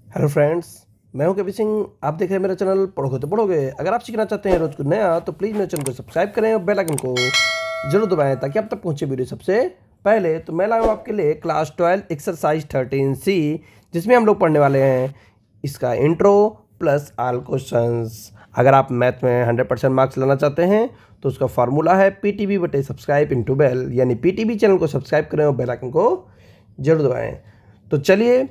Hello friends, मैं हूं कबीर सिंह। आप देख रहे हैं मेरा चैनल पढ़ोगे तो पढ़ोगे। अगर आप सीखना चाहते हैं रोज कुछ नया तो प्लीज़ मेरे चैनल को सब्सक्राइब करें और बेल आइकन को जरूर दबाएं ताकि आप तक पहुंचे वीडियो सबसे पहले। तो मैं लाया हूं आपके लिए क्लास 12 एक्सरसाइज 13C, जिसमें हम लोग पढ़ने वाले हैं इसका इंट्रो प्लस ऑल क्वेश्चंस। अगर आप मैथ में 100% मार्क्स लाना चाहते हैं तो उसका फार्मूला है PTB बटे सब्सक्राइब इंटू बेल, यानी PTB चैनल को सब्सक्राइब करें और बेल आइकन को जरूर दबाएं। तो चलिए,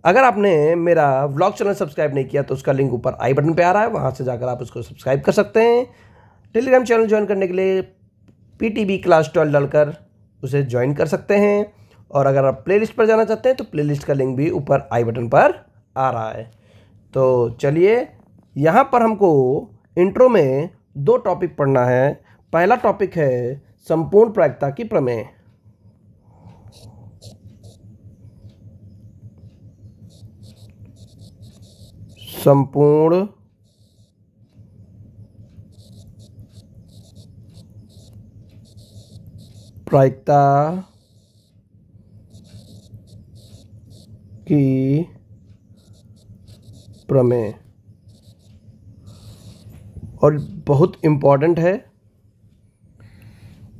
अगर आपने मेरा व्लॉग चैनल सब्सक्राइब नहीं किया तो उसका लिंक ऊपर आई बटन पे आ रहा है, वहाँ से जाकर आप उसको सब्सक्राइब कर सकते हैं। टेलीग्राम चैनल ज्वाइन करने के लिए PTB क्लास 12 डालकर उसे ज्वाइन कर सकते हैं। और अगर आप प्लेलिस्ट पर जाना चाहते हैं तो प्लेलिस्ट का लिंक भी ऊपर आई बटन पर आ रहा है। तो चलिए, यहाँ पर हमको इंट्रो में 2 टॉपिक पढ़ना है। पहला टॉपिक है संपूर्ण प्रायिकता की प्रमेय। संपूर्ण प्रायिकता की प्रमेय, और बहुत इम्पॉर्टेंट है।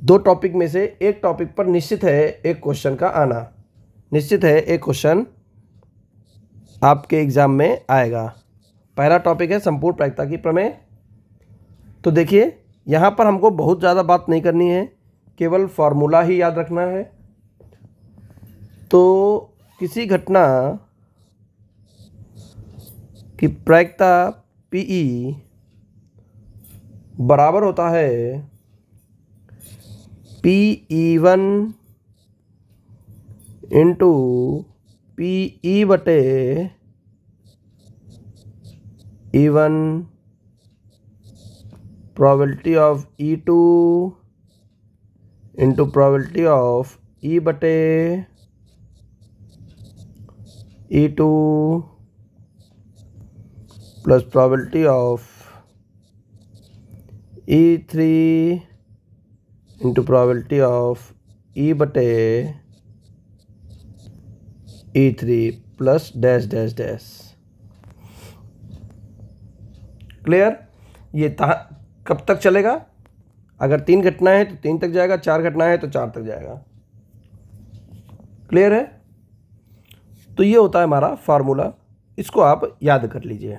2 टॉपिक में से एक टॉपिक पर निश्चित है एक क्वेश्चन का आना, निश्चित है एक क्वेश्चन आपके एग्जाम में आएगा। पहला टॉपिक है संपूर्ण प्रायिकता की प्रमेय। तो देखिए, यहाँ पर हमको बहुत ज़्यादा बात नहीं करनी है, केवल फॉर्मूला ही याद रखना है। तो किसी घटना की प्रायिकता PE बराबर होता है PE1 इंटू PE बटे E1 probability of E2 into probability of E बटे E2 plus probability of E3 into probability of E बटे E3 plus dash dash dash. Clear? ये कब तक चलेगा? अगर 3 घटनाएं हैं तो 3 तक जाएगा, 4 घटनाएं हैं तो 4 तक जाएगा। क्लियर है? तो ये होता है हमारा फार्मूला, इसको आप याद कर लीजिए।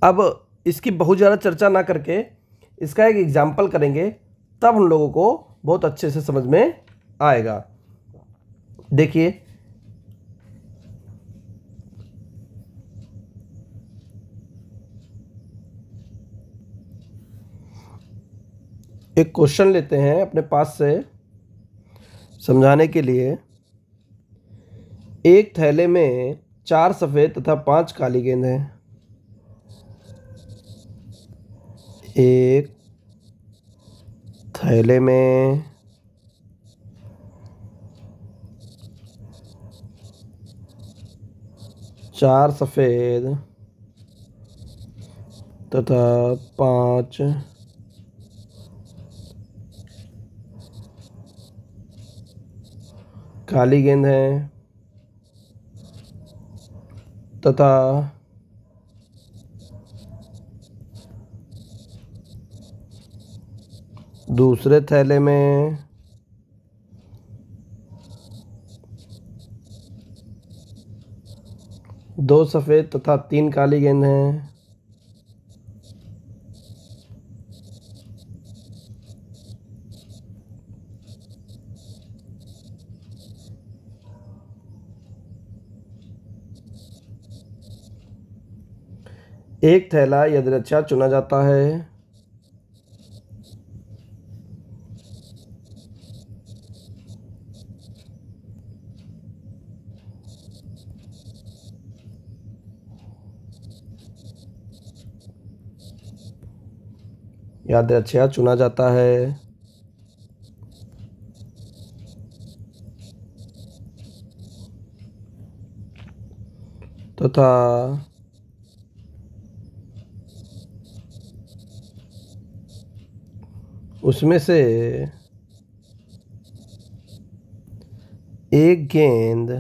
अब इसकी बहुत ज़्यादा चर्चा ना करके इसका एक एग्जाम्पल करेंगे, तब हम लोगों को बहुत अच्छे से समझ में आएगा। देखिए, एक क्वेश्चन लेते हैं अपने पास से समझाने के लिए। एक थैले में 4 सफ़ेद तथा 5 काली गेंद हैं। एक थैले में 4 सफ़ेद तथा 5 काली गेंद हैं, तथा दूसरे थैले में 2 सफ़ेद तथा 3 काली गेंद हैं। एक थैला यदृच्छा चुना जाता है। यदृच्छा चुना जाता है तथा उसमें से एक गेंद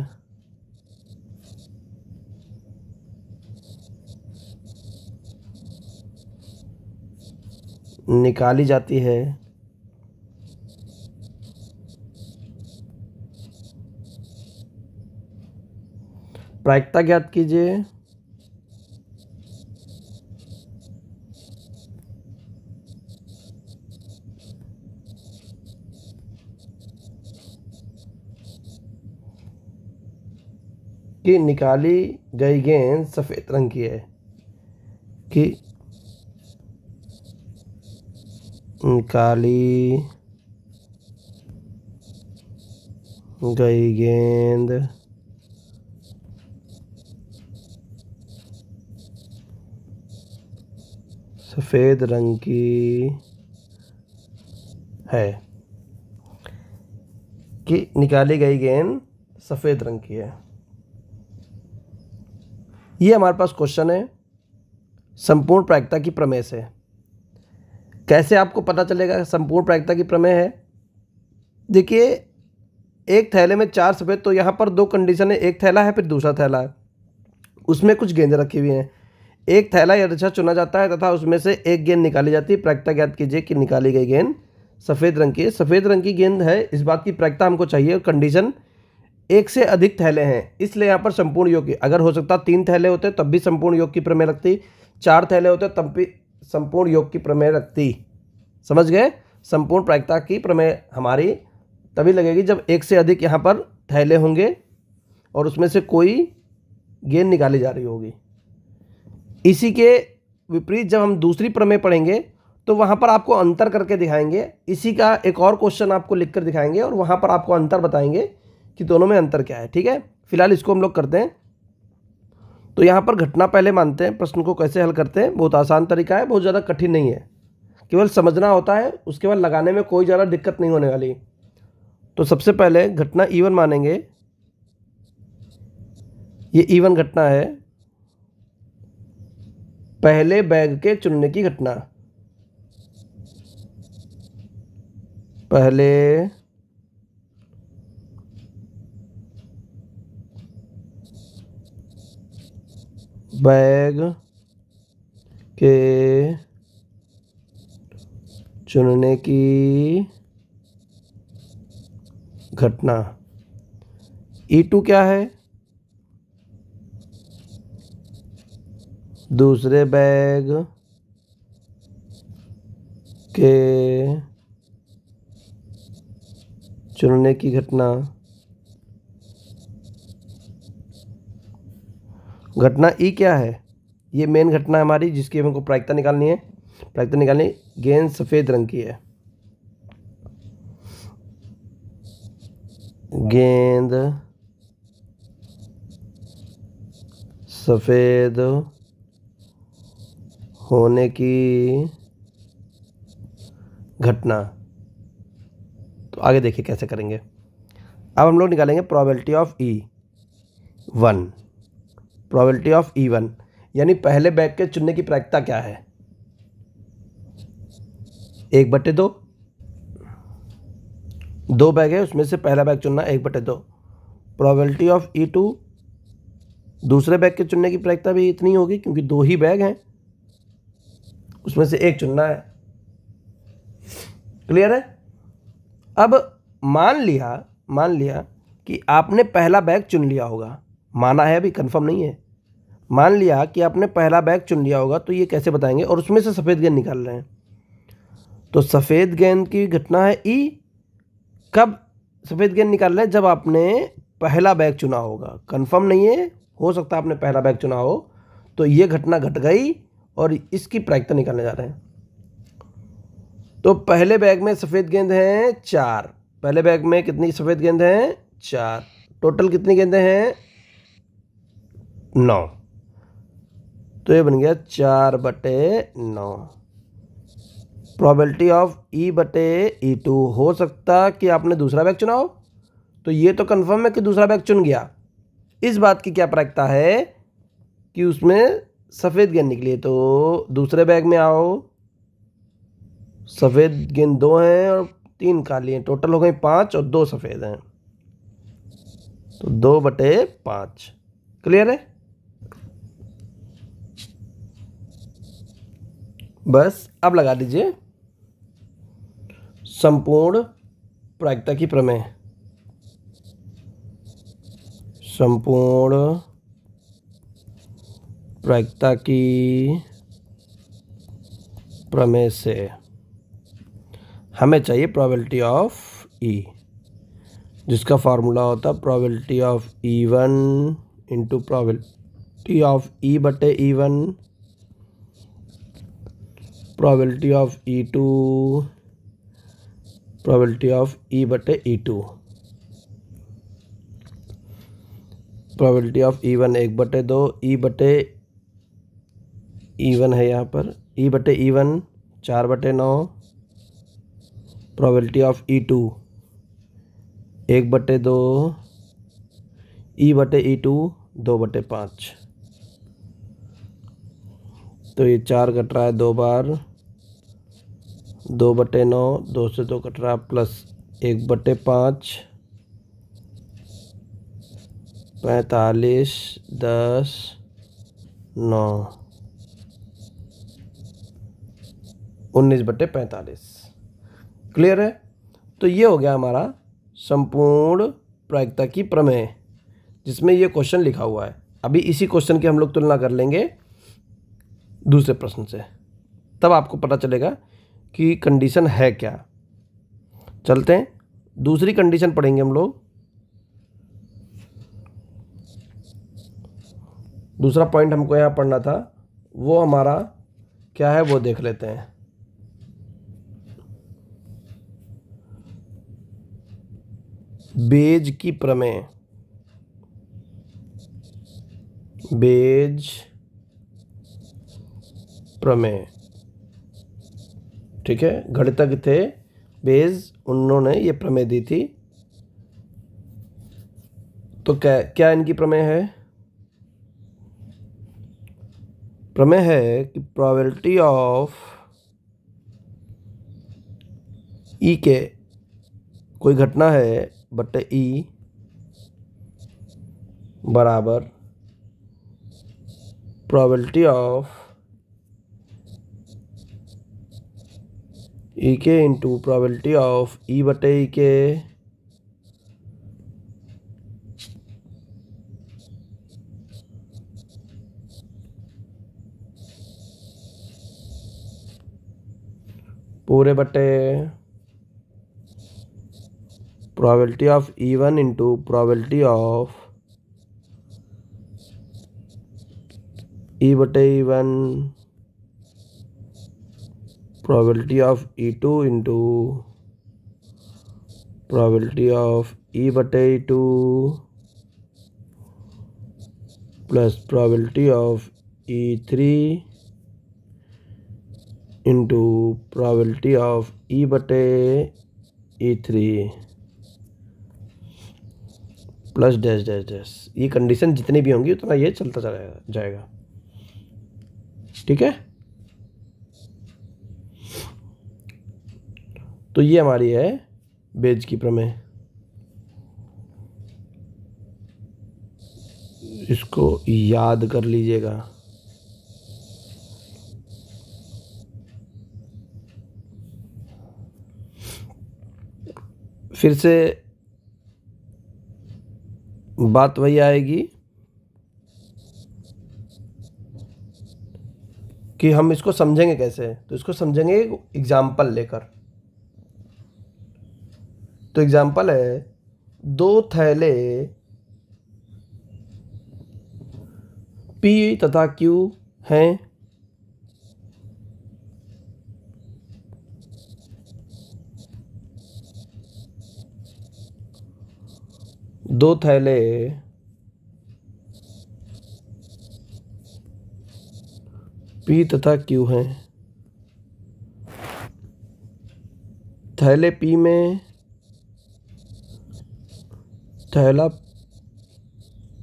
निकाली जाती है प्रायिकता ज्ञात कीजिए। कि निकाली गई गेंद सफेद रंग की है। कि निकाली गई गेंद सफेद रंग की है। कि निकाली गई गेंद सफेद रंग की है। ये हमारे पास क्वेश्चन है संपूर्ण प्रायिकता की प्रमेय से। कैसे आपको पता चलेगा संपूर्ण प्रायिकता की प्रमेय है? देखिए, एक थैले में 4 सफ़ेद, तो यहाँ पर 2 कंडीशन है, एक थैला है फिर दूसरा थैला है, उसमें कुछ गेंदें रखी हुई हैं। एक थैला यदृच्छा चुना जाता है तथा उसमें से एक गेंद निकाली जाती है। प्रायिकता ज्ञात कीजिए कि निकाली गई गेंद सफ़ेद रंग की है। सफ़ेद रंग की गेंद है, इस बात की प्रायिकता हमको चाहिए। कंडीशन एक से अधिक थैले हैं, इसलिए यहाँ पर संपूर्ण योग की, अगर हो सकता 3 थैले होते तब भी संपूर्ण योग की प्रमेय लगती, 4 थैले होते तब भी संपूर्ण योग की प्रमेय लगती। समझ गए? संपूर्ण प्रायिकता की प्रमेय हमारी तभी लगेगी जब एक से अधिक यहाँ पर थैले होंगे और उसमें से कोई गेंद निकाली जा रही होगी। इसी के विपरीत जब हम दूसरी प्रमेय पढ़ेंगे तो वहाँ पर आपको अंतर करके दिखाएंगे। इसी का एक और क्वेश्चन आपको लिखकर दिखाएंगे और वहाँ पर आपको अंतर बताएंगे कि दोनों में अंतर क्या है। ठीक है, फिलहाल इसको हम लोग करते हैं। तो यहाँ पर घटना पहले मानते हैं। प्रश्न को कैसे हल करते हैं, बहुत आसान तरीका है, बहुत ज़्यादा कठिन नहीं है, केवल समझना होता है, उसके बाद लगाने में कोई ज़्यादा दिक्कत नहीं होने वाली। तो सबसे पहले घटना E1 मानेंगे। ये E1 घटना है, पहले बैग के चुनने की घटना। पहले बैग के चुनने की घटना। E2 क्या है? दूसरे बैग के चुनने की घटना। घटना ई क्या है? ये मेन घटना है हमारी, जिसकी हमको प्रायिकता निकालनी है। प्रायिकता निकालनी, गेंद सफ़ेद रंग की है। गेंद सफ़ेद होने की घटना। तो आगे देखिए कैसे करेंगे। अब हम लोग निकालेंगे probability of E1। Probability of E1 यानी पहले बैग के चुनने की प्रायिकता क्या है? 1/2। 2 बैग है, उसमें से पहला बैग चुनना 1/2। प्रोबेबिलिटी ऑफ E2, दूसरे बैग के चुनने की प्रायिकता भी इतनी होगी क्योंकि 2 ही बैग हैं, उसमें से एक चुनना है। क्लियर है? अब मान लिया कि आपने पहला बैग चुन लिया होगा। माना है, अभी कंफर्म नहीं है। मान लिया कि आपने पहला बैग चुन लिया होगा, तो ये कैसे बताएंगे? और उसमें से सफ़ेद गेंद निकाल रहे हैं, तो सफ़ेद गेंद की घटना है E। कब सफ़ेद गेंद निकाल रहे हैं? जब आपने पहला बैग चुना होगा। कंफर्म नहीं है, हो सकता है आपने पहला बैग चुना हो। तो ये घटना घट गई और इसकी प्रायिकता निकालने जा रहे हैं। तो पहले बैग में सफ़ेद गेंद हैं 4। पहले बैग में कितनी सफ़ेद गेंद हैं? 4। टोटल कितनी गेंदें हैं? 9। तो ये बन गया 4/9। Probability of E/E2। हो सकता कि आपने दूसरा बैग चुना हो, तो ये तो कंफर्म है कि दूसरा बैग चुन गया। इस बात की क्या प्रायिकता है कि उसमें सफ़ेद गेंद निकली है। तो दूसरे बैग में आओ, सफ़ेद गेंद 2 हैं और 3 काली हैं, टोटल हो गई 5 और 2 सफ़ेद हैं, तो 2/5। क्लियर है? बस अब लगा दीजिए संपूर्ण प्रायिकता की प्रमेय। संपूर्ण प्रायिकता की प्रमेय से हमें चाहिए प्रोबेबिलिटी ऑफ ई, जिसका फार्मूला होता है probability of E1 into probability of E/E1 probability of E2 probability of E/E2। Probability of E1 1/2, E/E1 है यहाँ पर, E/E1 4/9, probability of E2 1/2, E/E2 2/5। तो ये 4 कट रहा है 2 बार, 2/9, 2 से 2 कट रहा है, प्लस 1/5, 45, 10, 9, 19/45। क्लियर है? तो ये हो गया हमारा संपूर्ण प्रायिकता की प्रमेय, जिसमें ये क्वेश्चन लिखा हुआ है। अभी इसी क्वेश्चन की हम लोग तुलना कर लेंगे दूसरे प्रश्न से, तब आपको पता चलेगा कि कंडीशन है क्या। चलते हैं दूसरी कंडीशन पढ़ेंगे हम लोग। दूसरा पॉइंट हमको यहाँ पढ़ना था, वो हमारा क्या है वो देख लेते हैं। बेज की प्रमेय। बेज प्रमेय, ठीक है, गणितज्ञ थे बेज, उन्होंने ये प्रमेय दी थी। तो क्या इनकी प्रमेय है? प्रमेय है कि प्रोबेबिलिटी ऑफ ई के, कोई घटना है बटे ई बराबर प्रोबेबिलिटी ऑफ ई के इंटू प्रोबेबिलिटी ऑफ E/E के पूरे बटे probability of E1 into probability of E/E1 probability of E2 into probability of E/E2 plus probability of E3 into probability of E/E3 plus dash dash dash. ये condition जितनी भी होंगी उतना ये चलता जाएगा। ठीक है, तो ये हमारी है बेज की प्रमेय। इसको याद कर लीजिएगा। फिर से बात वही आएगी कि हम इसको समझेंगे कैसे। तो इसको समझेंगे एग्जाम्पल लेकर। तो एग्जाम्पल है 2 थैले P तथा Q हैं। दो थैले P तथा Q हैं। थैले P में थैला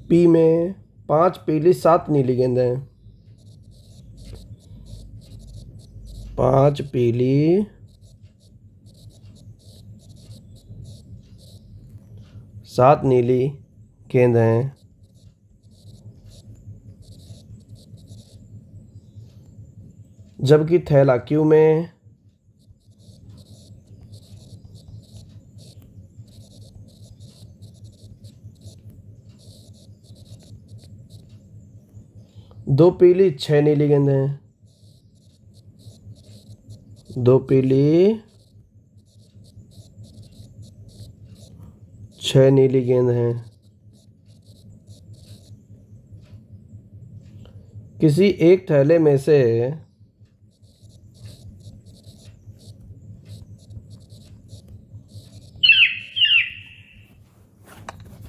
P में 5 पीली 7 नीली गेंदें हैं। 5 पीली 7 नीली गेंद हैं, जबकि थैला क्यू में 2 पीली 6 नीली गेंद हैं, 2 पीली 6 नीली गेंद हैं। किसी एक थैले में से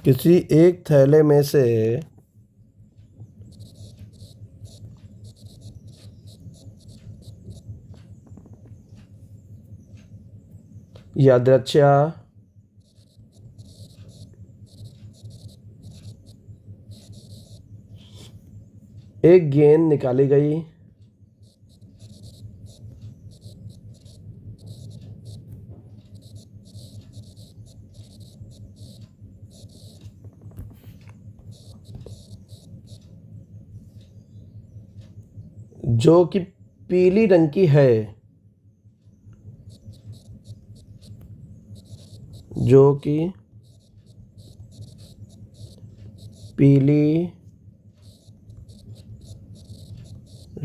किसी एक थैले में से यादृच्छा एक गेंद निकाली गई, जो कि पीली रंग की है, जो कि पीली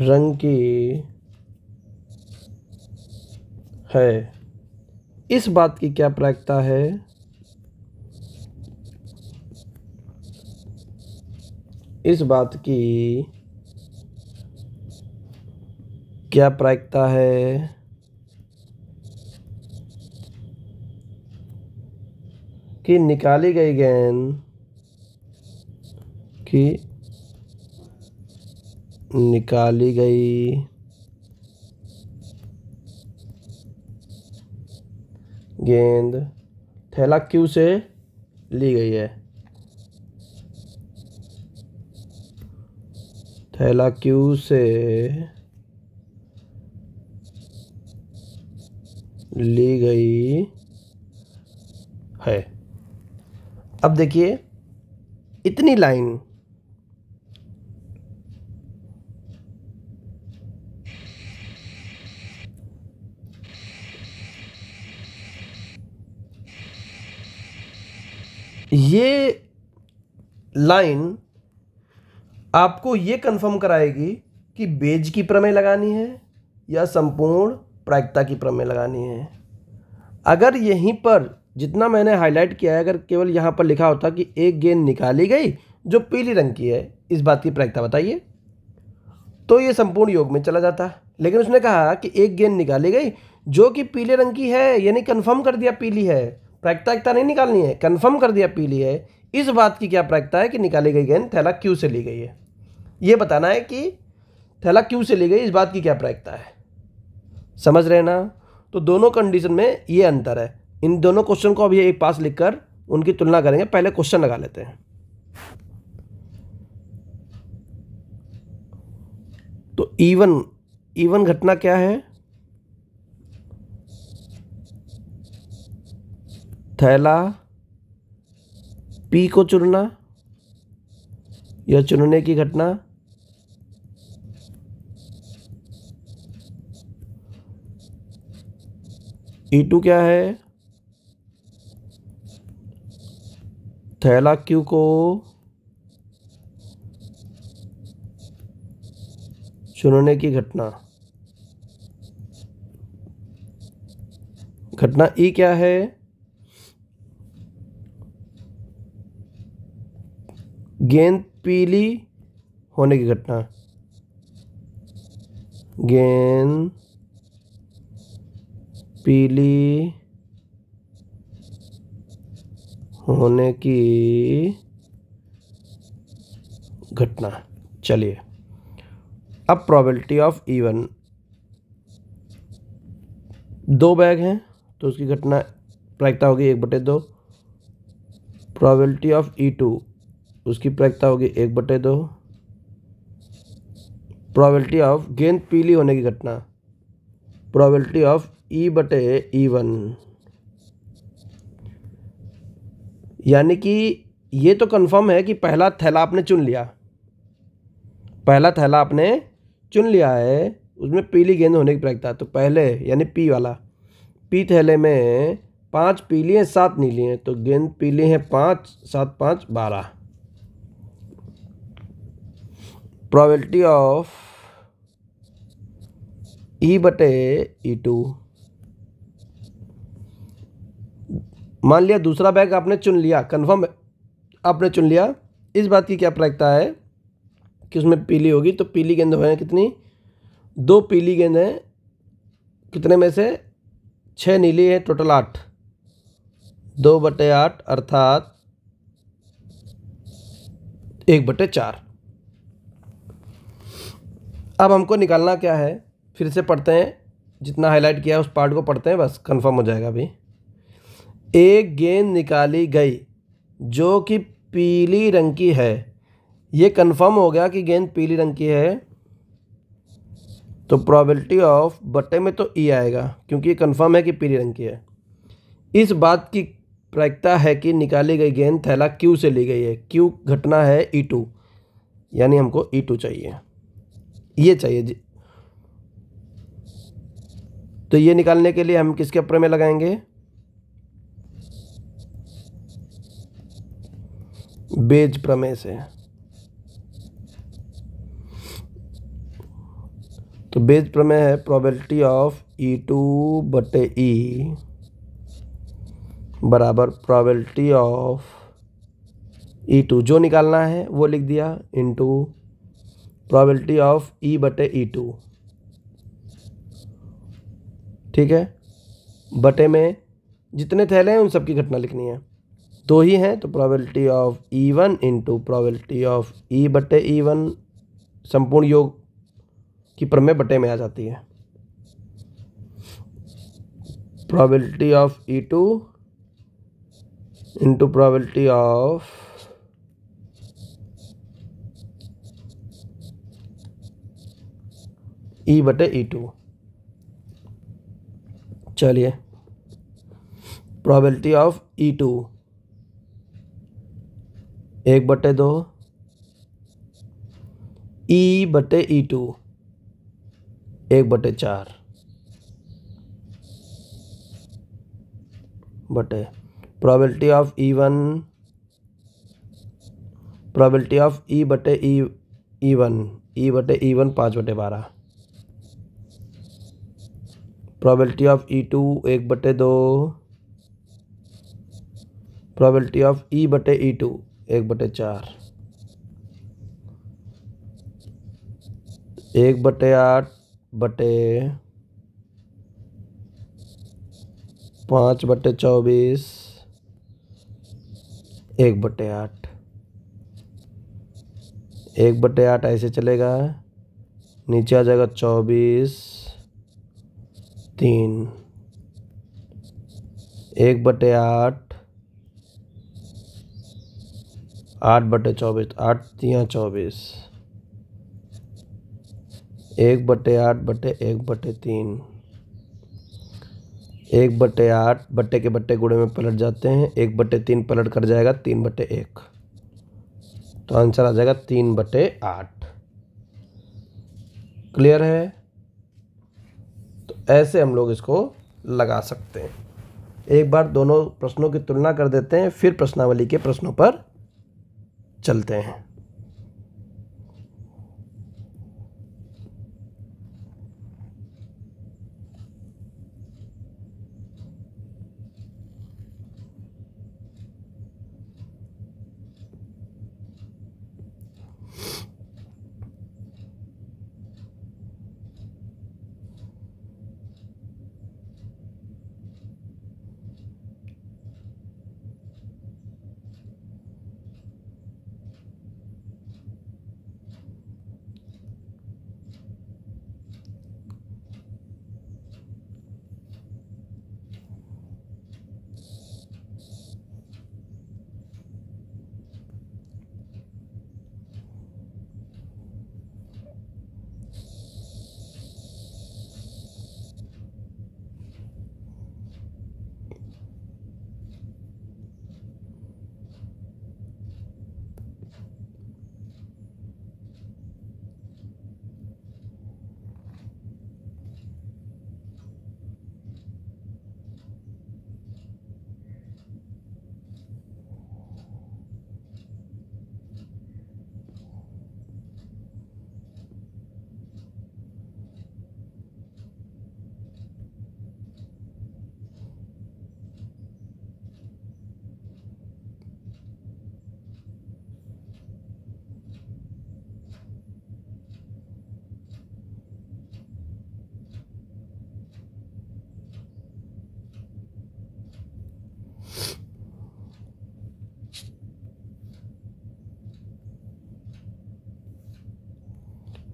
रंग की है। इस बात की क्या प्रायिकता है? इस बात की क्या प्रायिकता है कि निकाली गई गेंद थैला क्यू से ली गई है। थैला क्यू से ली गई है। अब देखिए इतनी लाइन ये लाइन आपको ये कंफर्म कराएगी कि बेज की प्रमेय लगानी है या संपूर्ण प्रायिकता की प्रमेय लगानी है। अगर यहीं पर जितना मैंने हाईलाइट किया है, अगर केवल यहाँ पर लिखा होता कि एक गेंद निकाली गई जो पीली रंग की है, इस बात की प्रायिकता बताइए, तो ये संपूर्ण योग में चला जाता। लेकिन उसने कहा कि एक गेंद निकाली गई जो कि पीले रंग की है, यानी कंफर्म कर दिया पीली है, प्रायिकता नहीं निकालनी है, कंफर्म कर दिया पीली है। इस बात की क्या प्रायिकता है कि निकाली गई गेंद थैला क्यू से ली गई है। ये बताना है कि थैला क्यू से ली गई, इस बात की क्या प्रायिकता है। समझ रहे ना? तो दोनों कंडीशन में ये अंतर है। इन दोनों क्वेश्चन को अभी एक पास लिखकर उनकी तुलना करेंगे। पहले क्वेश्चन लगा लेते हैं। तो ईवन घटना क्या है? थैला पी को चुनना या चुनने की घटना E2 क्या है? थैला क्यू को चुनने की घटना। घटना E क्या है? गेंद पीली होने की घटना। गेंद पीली होने की घटना। चलिए अब प्रोबेबिलिटी ऑफ E1, 2 बैग हैं तो उसकी घटना प्रायिकता होगी 1/2। प्रोबेबिलिटी ऑफ E2, उसकी प्रायिकता होगी 1/2। प्रोबेबिलिटी ऑफ गेंद पीली होने की घटना, प्रोबेबिलिटी ऑफ E/E1, यानी कि ये तो कंफर्म है कि पहला थैला आपने चुन लिया, पहला थैला आपने चुन लिया है, उसमें पीली गेंद होने की प्रायिकता। तो पहले यानी पी वाला, पी थैले में 5 पीली हैं 7 नीली हैं, तो गेंद पीली हैं 5, 7 5 12। प्रोबेबिलिटी ऑफ ई बटे ई टू। मान लिया दूसरा बैग आपने चुन लिया, कंफर्म आपने चुन लिया, इस बात की क्या प्रायिकता है कि उसमें पीली होगी। तो पीली गेंद है कितनी, 2 पीली गेंद हैं, कितने में से 6 नीली है, टोटल 8, 2/8 अर्थात 1/4। अब हमको निकालना क्या है, फिर से पढ़ते हैं, जितना हाईलाइट किया है उस पार्ट को पढ़ते हैं, बस कंफर्म हो जाएगा अभी। एक गेंद निकाली गई जो कि पीली रंग की है, ये कंफर्म हो गया कि गेंद पीली रंग की है, तो प्रोबेबिलिटी ऑफ बट्टे में तो ई आएगा क्योंकि ये कंफर्म है कि पीली रंग की है। इस बात की प्रायिकता है कि निकाली गई गेंद थैला क्यू से ली गई है, क्यू घटना है E2, यानी हमको E2 चाहिए, ये चाहिए जी। तो ये निकालने के लिए हम किसके प्रमेय लगाएंगे, बेज प्रमेय से। तो बेज प्रमेय है प्रोबेबिलिटी ऑफ E2/E बराबर प्रोबेबिलिटी ऑफ E2, जो निकालना है वो लिख दिया, इनटू प्रोबेबिलिटी ऑफ E/E2। ठीक है, बटे में जितने थैले हैं उन सब की घटना लिखनी है, 2 ही हैं, तो probability of E1 into probability of E/E1 संपूर्ण योग की प्रमेय बटे में आ जाती है। Probability of E2 into probability of E/E2। चलिए, प्रोबेबिलिटी ऑफ E2 1/2 E/E2 1/4 बटे probability of E1, probability of E/E1 E/E1 5/12, probability of E2 1/2, probability of E/E2 1/4, 1/8 बटे 5/24 1/8, 1/8 ऐसे चलेगा, नीचे आ जाएगा 24 3, 1/8 8/24, 8 3 24, 1/8 बटे 1/3, 1/8 बट्टे के बट्टे गुणे में पलट जाते हैं, 1/3 पलट कर जाएगा 3/1, तो आंसर आ जाएगा 3/8। क्लियर है, तो ऐसे हम लोग इसको लगा सकते हैं। एक बार दोनों प्रश्नों की तुलना कर देते हैं, फिर प्रश्नावली के प्रश्नों पर चलते हैं।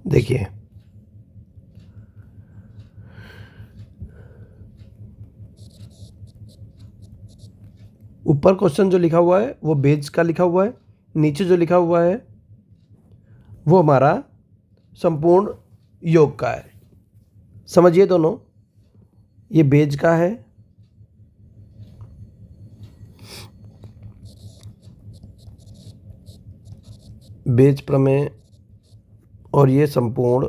देखिए ऊपर क्वेश्चन जो लिखा हुआ है वो बेज का लिखा हुआ है, नीचे जो लिखा हुआ है वो हमारा संपूर्ण योग का है। समझिए दोनों, ये बेज का है, बेज प्रमेय, और ये संपूर्ण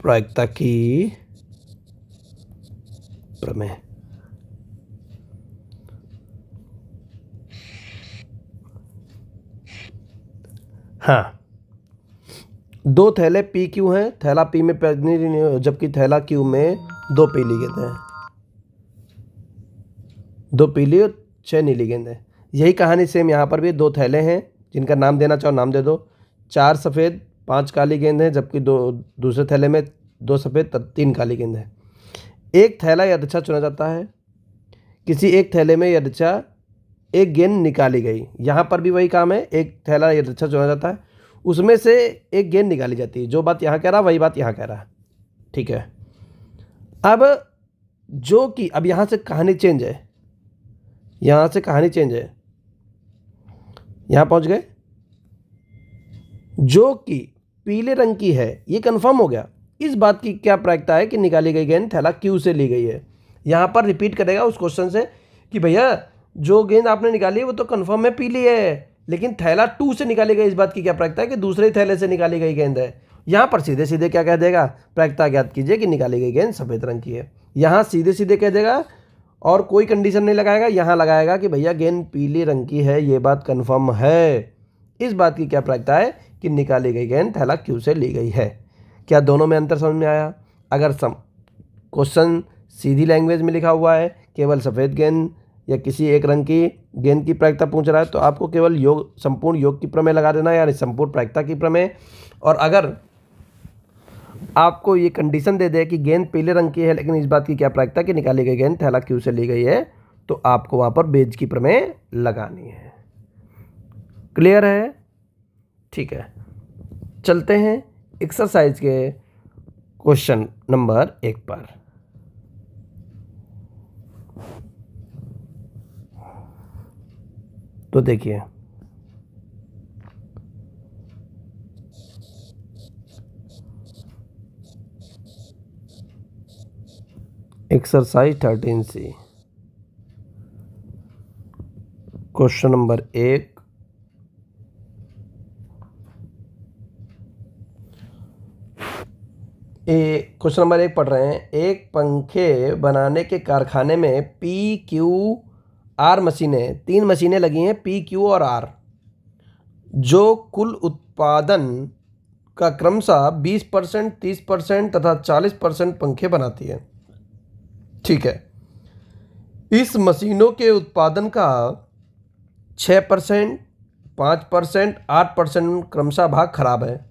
प्रायिकता की प्रमेय। हाँ, दो थैले पी क्यू हैं, थैला पी में जबकि थैला क्यू में दो पीली गेंद हैं, दो पीली और 6 नीली गेंद हैं। यही कहानी सेम यहाँ पर भी, दो थैले हैं जिनका नाम देना चाहो नाम दे दो, 4 सफ़ेद 5 काली गेंद हैं, जबकि दूसरे थैले में 2 सफ़ेद 3 काली गेंद है। एक थैला यदृच्छा चुना जाता है, किसी एक थैले में यदृच्छा एक गेंद निकाली गई। यहाँ पर भी वही काम है, एक थैला यदृच्छा चुना जाता है, उसमें से एक गेंद निकाली जाती है। जो बात यहाँ कह रहा वही बात यहाँ कह रहा है, ठीक है। अब जो कि अब यहाँ से कहानी चेंज है, यहाँ से कहानी चेंज है, यहाँ पहुँच गए। जो कि पीले रंग की है ये कंफर्म हो गया। इस बात की क्या प्रायिकता है कि निकाली गई गेंद थैला क्यू से ली गई है। यहाँ पर रिपीट करेगा उस क्वेश्चन से कि भैया जो गेंद आपने निकाली वो तो कंफर्म है पीली है, लेकिन थैला 2 से निकाली गई, इस बात की क्या प्रायिकता है कि दूसरे थैले से निकाली गई गेंद है। यहाँ पर सीधे सीधे क्या कह देगा, प्रायिकता ज्ञात कीजिए कि निकाली गई गेंद सफ़ेद रंग की है। यहाँ सीधे सीधे कह देगा और कोई कंडीशन नहीं लगाएगा, यहाँ लगाएगा कि भैया गेंद पीले रंग की है, ये बात कन्फर्म है। इस बात की क्या प्रायिकता है कि निकाली गई गेंद थैला क्यू से ली गई है। क्या दोनों में अंतर समझ में आया? अगर क्वेश्चन सीधी लैंग्वेज में लिखा हुआ है, केवल सफ़ेद गेंद या किसी एक रंग की गेंद की प्रायिकता पूछ रहा है, तो आपको केवल योग संपूर्ण योग की प्रमेय लगा देना, यानी संपूर्ण प्रायिकता की प्रमेय। और अगर आपको ये कंडीशन दे दे कि गेंद पीले रंग की है, लेकिन इस बात की क्या प्रायिकता कि निकाली गई गेंद थैला क्यू से ली गई है, तो आपको वहाँ पर बेज की प्रमेय लगानी है। क्लियर है? ठीक है, चलते हैं एक्सरसाइज के क्वेश्चन नंबर 1 पर। तो देखिए exercise 13C question number 1। Question number 1 पढ़ रहे हैं। एक पंखे बनाने के कारखाने में PQR मशीनें, 3 मशीनें लगी हैं, PQ और R, जो कुल उत्पादन का क्रमशः 20%, 30% तथा 40% पंखे बनाती है। ठीक है, इस मशीनों के उत्पादन का 6%, 5%, 8% क्रमशः भाग खराब है।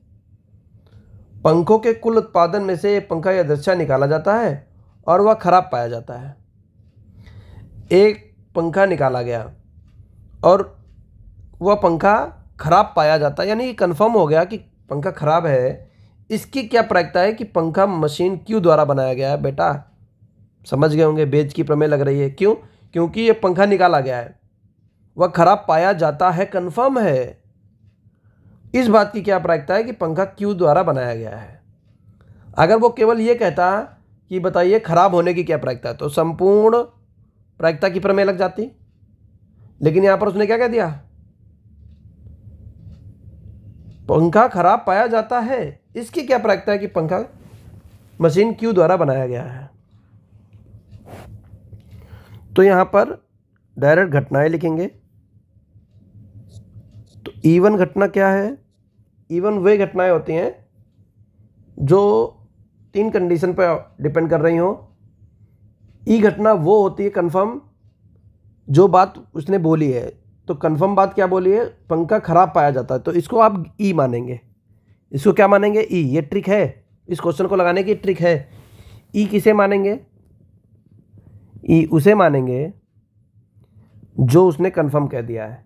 पंखों के कुल उत्पादन में से एक पंखा यदृच्छा निकाला जाता है और वह खराब पाया जाता है। एक पंखा निकाला गया और वह पंखा खराब पाया जाता है, यानी कंफर्म हो गया कि पंखा खराब है। इसकी क्या प्रायिकता है कि पंखा मशीन क्यू द्वारा बनाया गया है। बेटा समझ गए होंगे, बेज की प्रमेय लग रही है। क्यों? क्योंकि ये पंखा निकाला गया है, वह खराब पाया जाता है, कंफर्म है। इस बात की क्या प्रायिकता है कि पंखा क्यू द्वारा बनाया गया है। अगर वो केवल ये कहता कि बताइए खराब होने की क्या प्रायिकता है, तो संपूर्ण प्रायिकता की प्रमेय लग जाती। लेकिन यहां पर उसने क्या कह दिया, पंखा खराब पाया जाता है। इसकी क्या प्रायिकता है कि पंखा मशीन क्यू द्वारा बनाया गया है। तो यहां पर डायरेक्ट घटनाएं लिखेंगे। तो E1 घटना क्या है? E1 वे घटनाएं होती हैं जो 3 कंडीशन पर डिपेंड कर रही हो। ई घटना वो होती है कंफर्म, जो बात उसने बोली है। तो कंफर्म बात क्या बोली है, पंखा खराब पाया जाता है, तो इसको आप ई मानेंगे। इसको क्या मानेंगे? ई। ये ट्रिक है, इस क्वेश्चन को लगाने की ट्रिक है। ई किसे मानेंगे? ई उसे मानेंगे जो उसने कंफर्म कह दिया है।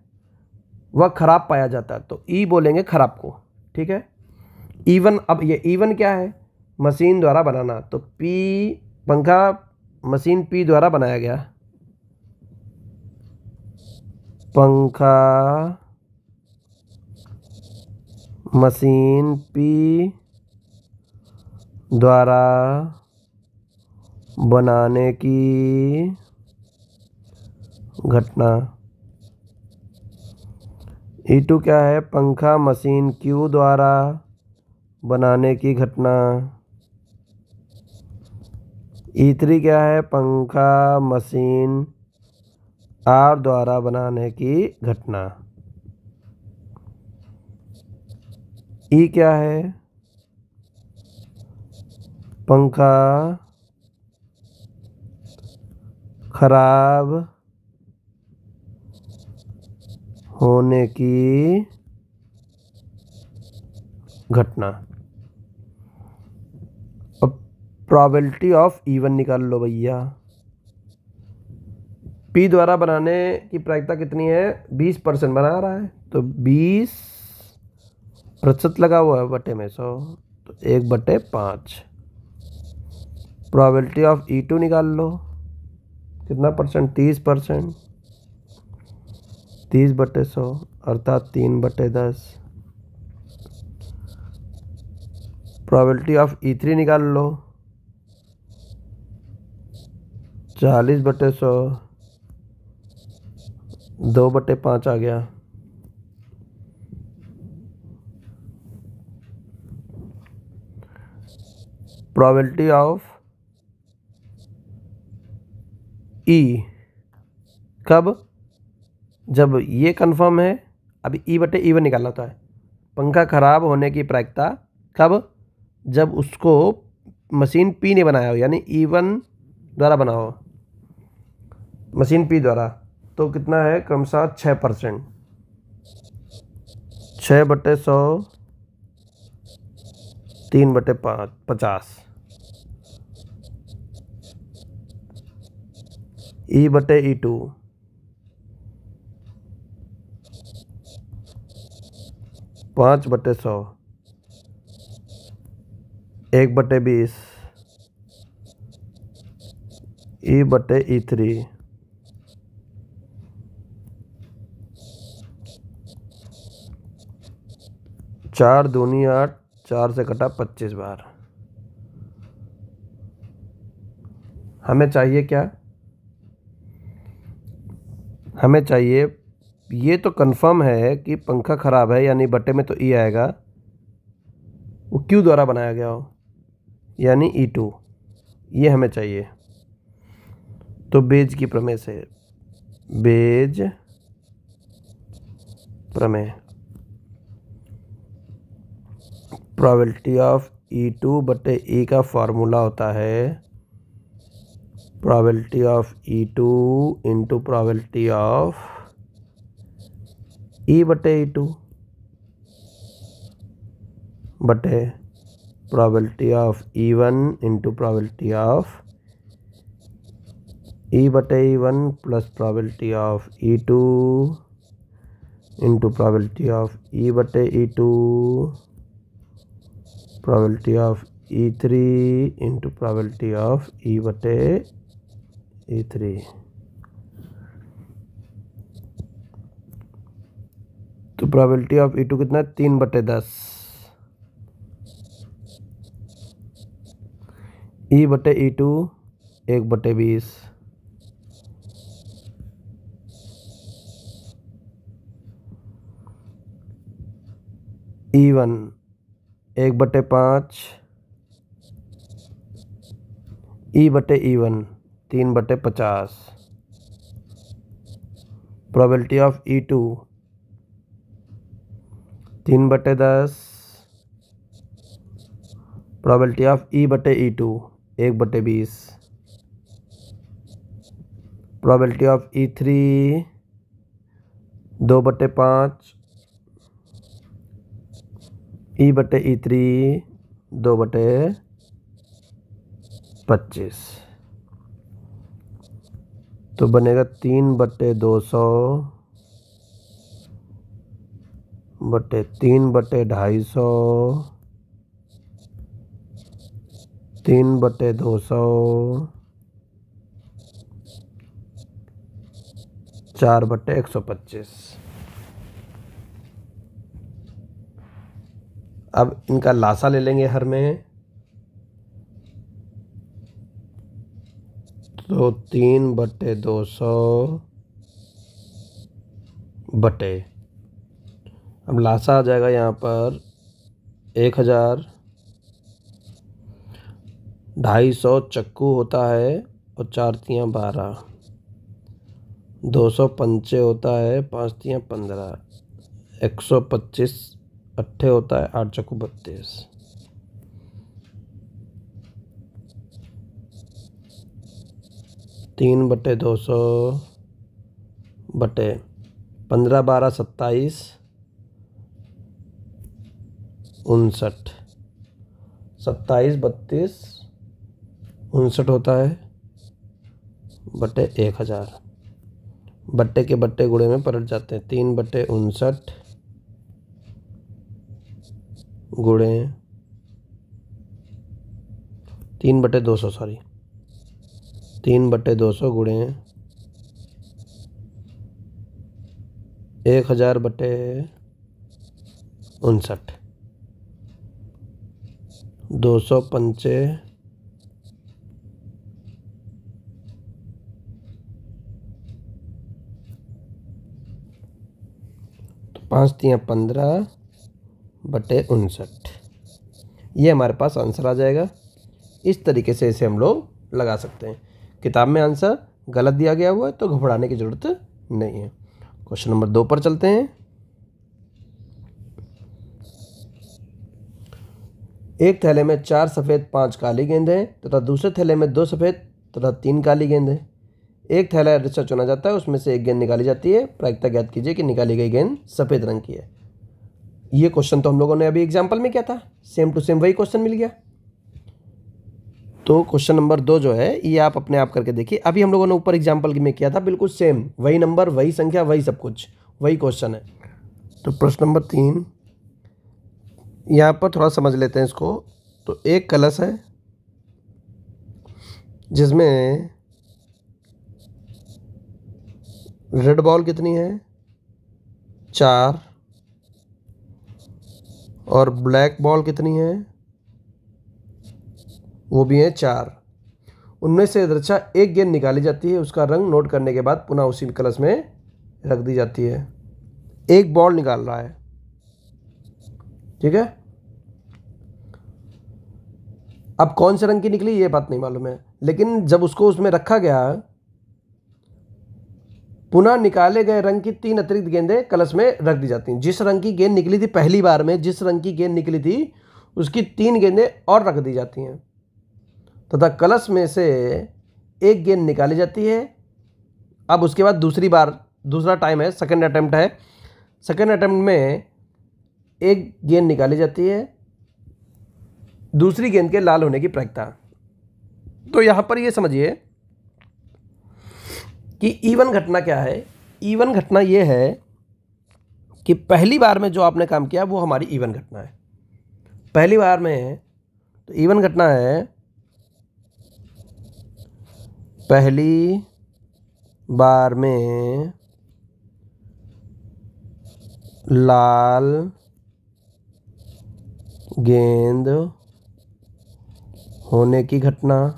वह खराब पाया जाता है, तो ई बोलेंगे खराब को। ठीक है। इवन, अब ये इवन क्या है? मशीन द्वारा बनाना, तो पी, पंखा मशीन पी द्वारा बनाया गया। पंखा मशीन पी द्वारा बनाने की घटना। E2 क्या है? पंखा मशीन क्यू द्वारा बनाने की घटना। E3 क्या है? पंखा मशीन आर द्वारा बनाने की घटना। ई क्या है? पंखा खराब होने की घटना। अब प्रोबेबिलिटी ऑफ इवन निकाल लो भैया। पी द्वारा बनाने की प्रायिकता कितनी है? 20% बना रहा है, तो 20% लगा हुआ है बटे में 100, तो 1/5। प्रोबेबिलिटी ऑफ E2 निकाल लो, कितना परसेंट? 30%। 30/100 अर्थात 3/10। प्रोबेबिलिटी ऑफ E3 निकाल लो, 40/100, 2/5 आ गया। प्रोबेबिलिटी ऑफ ई कब? जब ये कंफर्म है। अभी E/E1 निकालना होता है। पंखा खराब होने की प्रायिकता कब? जब उसको मशीन पी ने बनाया हो, यानी E1 द्वारा बना हो, मशीन पी द्वारा, तो कितना है? क्रमशः 6%। 6/100, 3/5, 50। E/E2 5/100, 1/20। E/E3 4 दूनी 8, 4 से कटा 25 बार। हमें चाहिए क्या? हमें चाहिए, ये तो कंफर्म है कि पंखा खराब है, यानी बटे में तो ई आएगा, वो क्यू द्वारा बनाया गया हो, यानी E2। ये हमें चाहिए। तो बेज की प्रमेय से, बेज प्रमेय, प्रोबेबिलिटी ऑफ E2/E का फॉर्मूला होता है probability of E2 into probability of E/E2 बटे probability of E1 into probability of E/E1 plus probability of E2 into probability of E/E2 probability of E3 into probability of E/E3। तो probability of E2 कितना है? 3/10। E/E2 1/20। E1 1/5। E/E1 3/50। Probability of E2 3/10। Probability of E/E2 1/20। Probability of E3 2/5। E/E3 2/25। तो बनेगा 3/200 बटे 3/250, 3/200, 4/125। अब इनका लासा ले लेंगे हर में, तो 3/200 बटे, अब लासा आ जाएगा यहाँ पर 1000, 250 चक्कू होता है और 4×3=12, 200 पंचे होता है, 5×3=15, 125 अट्ठे होता है, 8×32। 3/200 बटे 15×12=27, 59, 27×32=59 होता है, बटे 1000। बट्टे के बट्टे गुणे में पलट जाते हैं, 3/59 गुणे 3/200, सॉरी 3/200 गुणे 1000/59, 200 पंचे, तो 5×3=15/59। ये हमारे पास आंसर आ जाएगा। इस तरीके से इसे हम लोग लगा सकते हैं। किताब में आंसर गलत दिया गया हुआ है तो घबराने की ज़रूरत नहीं है। क्वेश्चन नंबर 2 पर चलते हैं। एक थैले में 4 सफ़ेद 5 काली गेंद हैं तथा दूसरे थैले में 2 सफ़ेद तथा 3 काली गेंद हैं। एक थैला रिक्शा चुना जाता है, उसमें से एक गेंद निकाली जाती है। प्रायिकता ज्ञात कीजिए कि निकाली गई गेंद सफ़ेद रंग की है। ये क्वेश्चन तो हम लोगों ने अभी एग्जाम्पल में किया था, सेम टू सेम वही क्वेश्चन मिल गया। तो क्वेश्चन नंबर 2 जो है ये आप अपने आप करके देखिए। अभी हम लोगों ने ऊपर एग्जाम्पल में किया था, बिल्कुल सेम वही नंबर, वही संख्या, वही सब कुछ, वही क्वेश्चन है। तो प्रश्न नंबर 3 यहाँ पर थोड़ा समझ लेते हैं इसको। तो एक कलश है जिसमें रेड बॉल कितनी है, 4, और ब्लैक बॉल कितनी है, वो भी है 4। उनमें से यदृच्छा एक गेंद निकाली जाती है, उसका रंग नोट करने के बाद पुनः उसी कलश में रख दी जाती है। एक बॉल निकाल रहा है, ठीक है। अब कौन से रंग की निकली ये बात नहीं मालूम है, लेकिन जब उसको उसमें रखा गया, पुनः निकाले गए रंग की 3 अतिरिक्त गेंदें कलश में रख दी जाती हैं। जिस रंग की गेंद निकली थी पहली बार में, जिस रंग की गेंद निकली थी उसकी 3 गेंदें और रख दी जाती हैं तथा कलश में से एक गेंद निकाली जाती है। अब उसके बाद दूसरी बार, दूसरा टाइम है, सेकंड अटेम्प्ट है। सेकंड अटेम्प्ट में एक गेंद निकाली जाती है, दूसरी गेंद के लाल होने की प्रायिकता। तो यहाँ पर ये समझिए कि इवन घटना क्या है। इवन घटना ये है कि पहली बार में जो आपने काम किया वो हमारी इवन घटना है। पहली बार में तो इवन घटना है, पहली बार में लाल गेंद होने की घटना।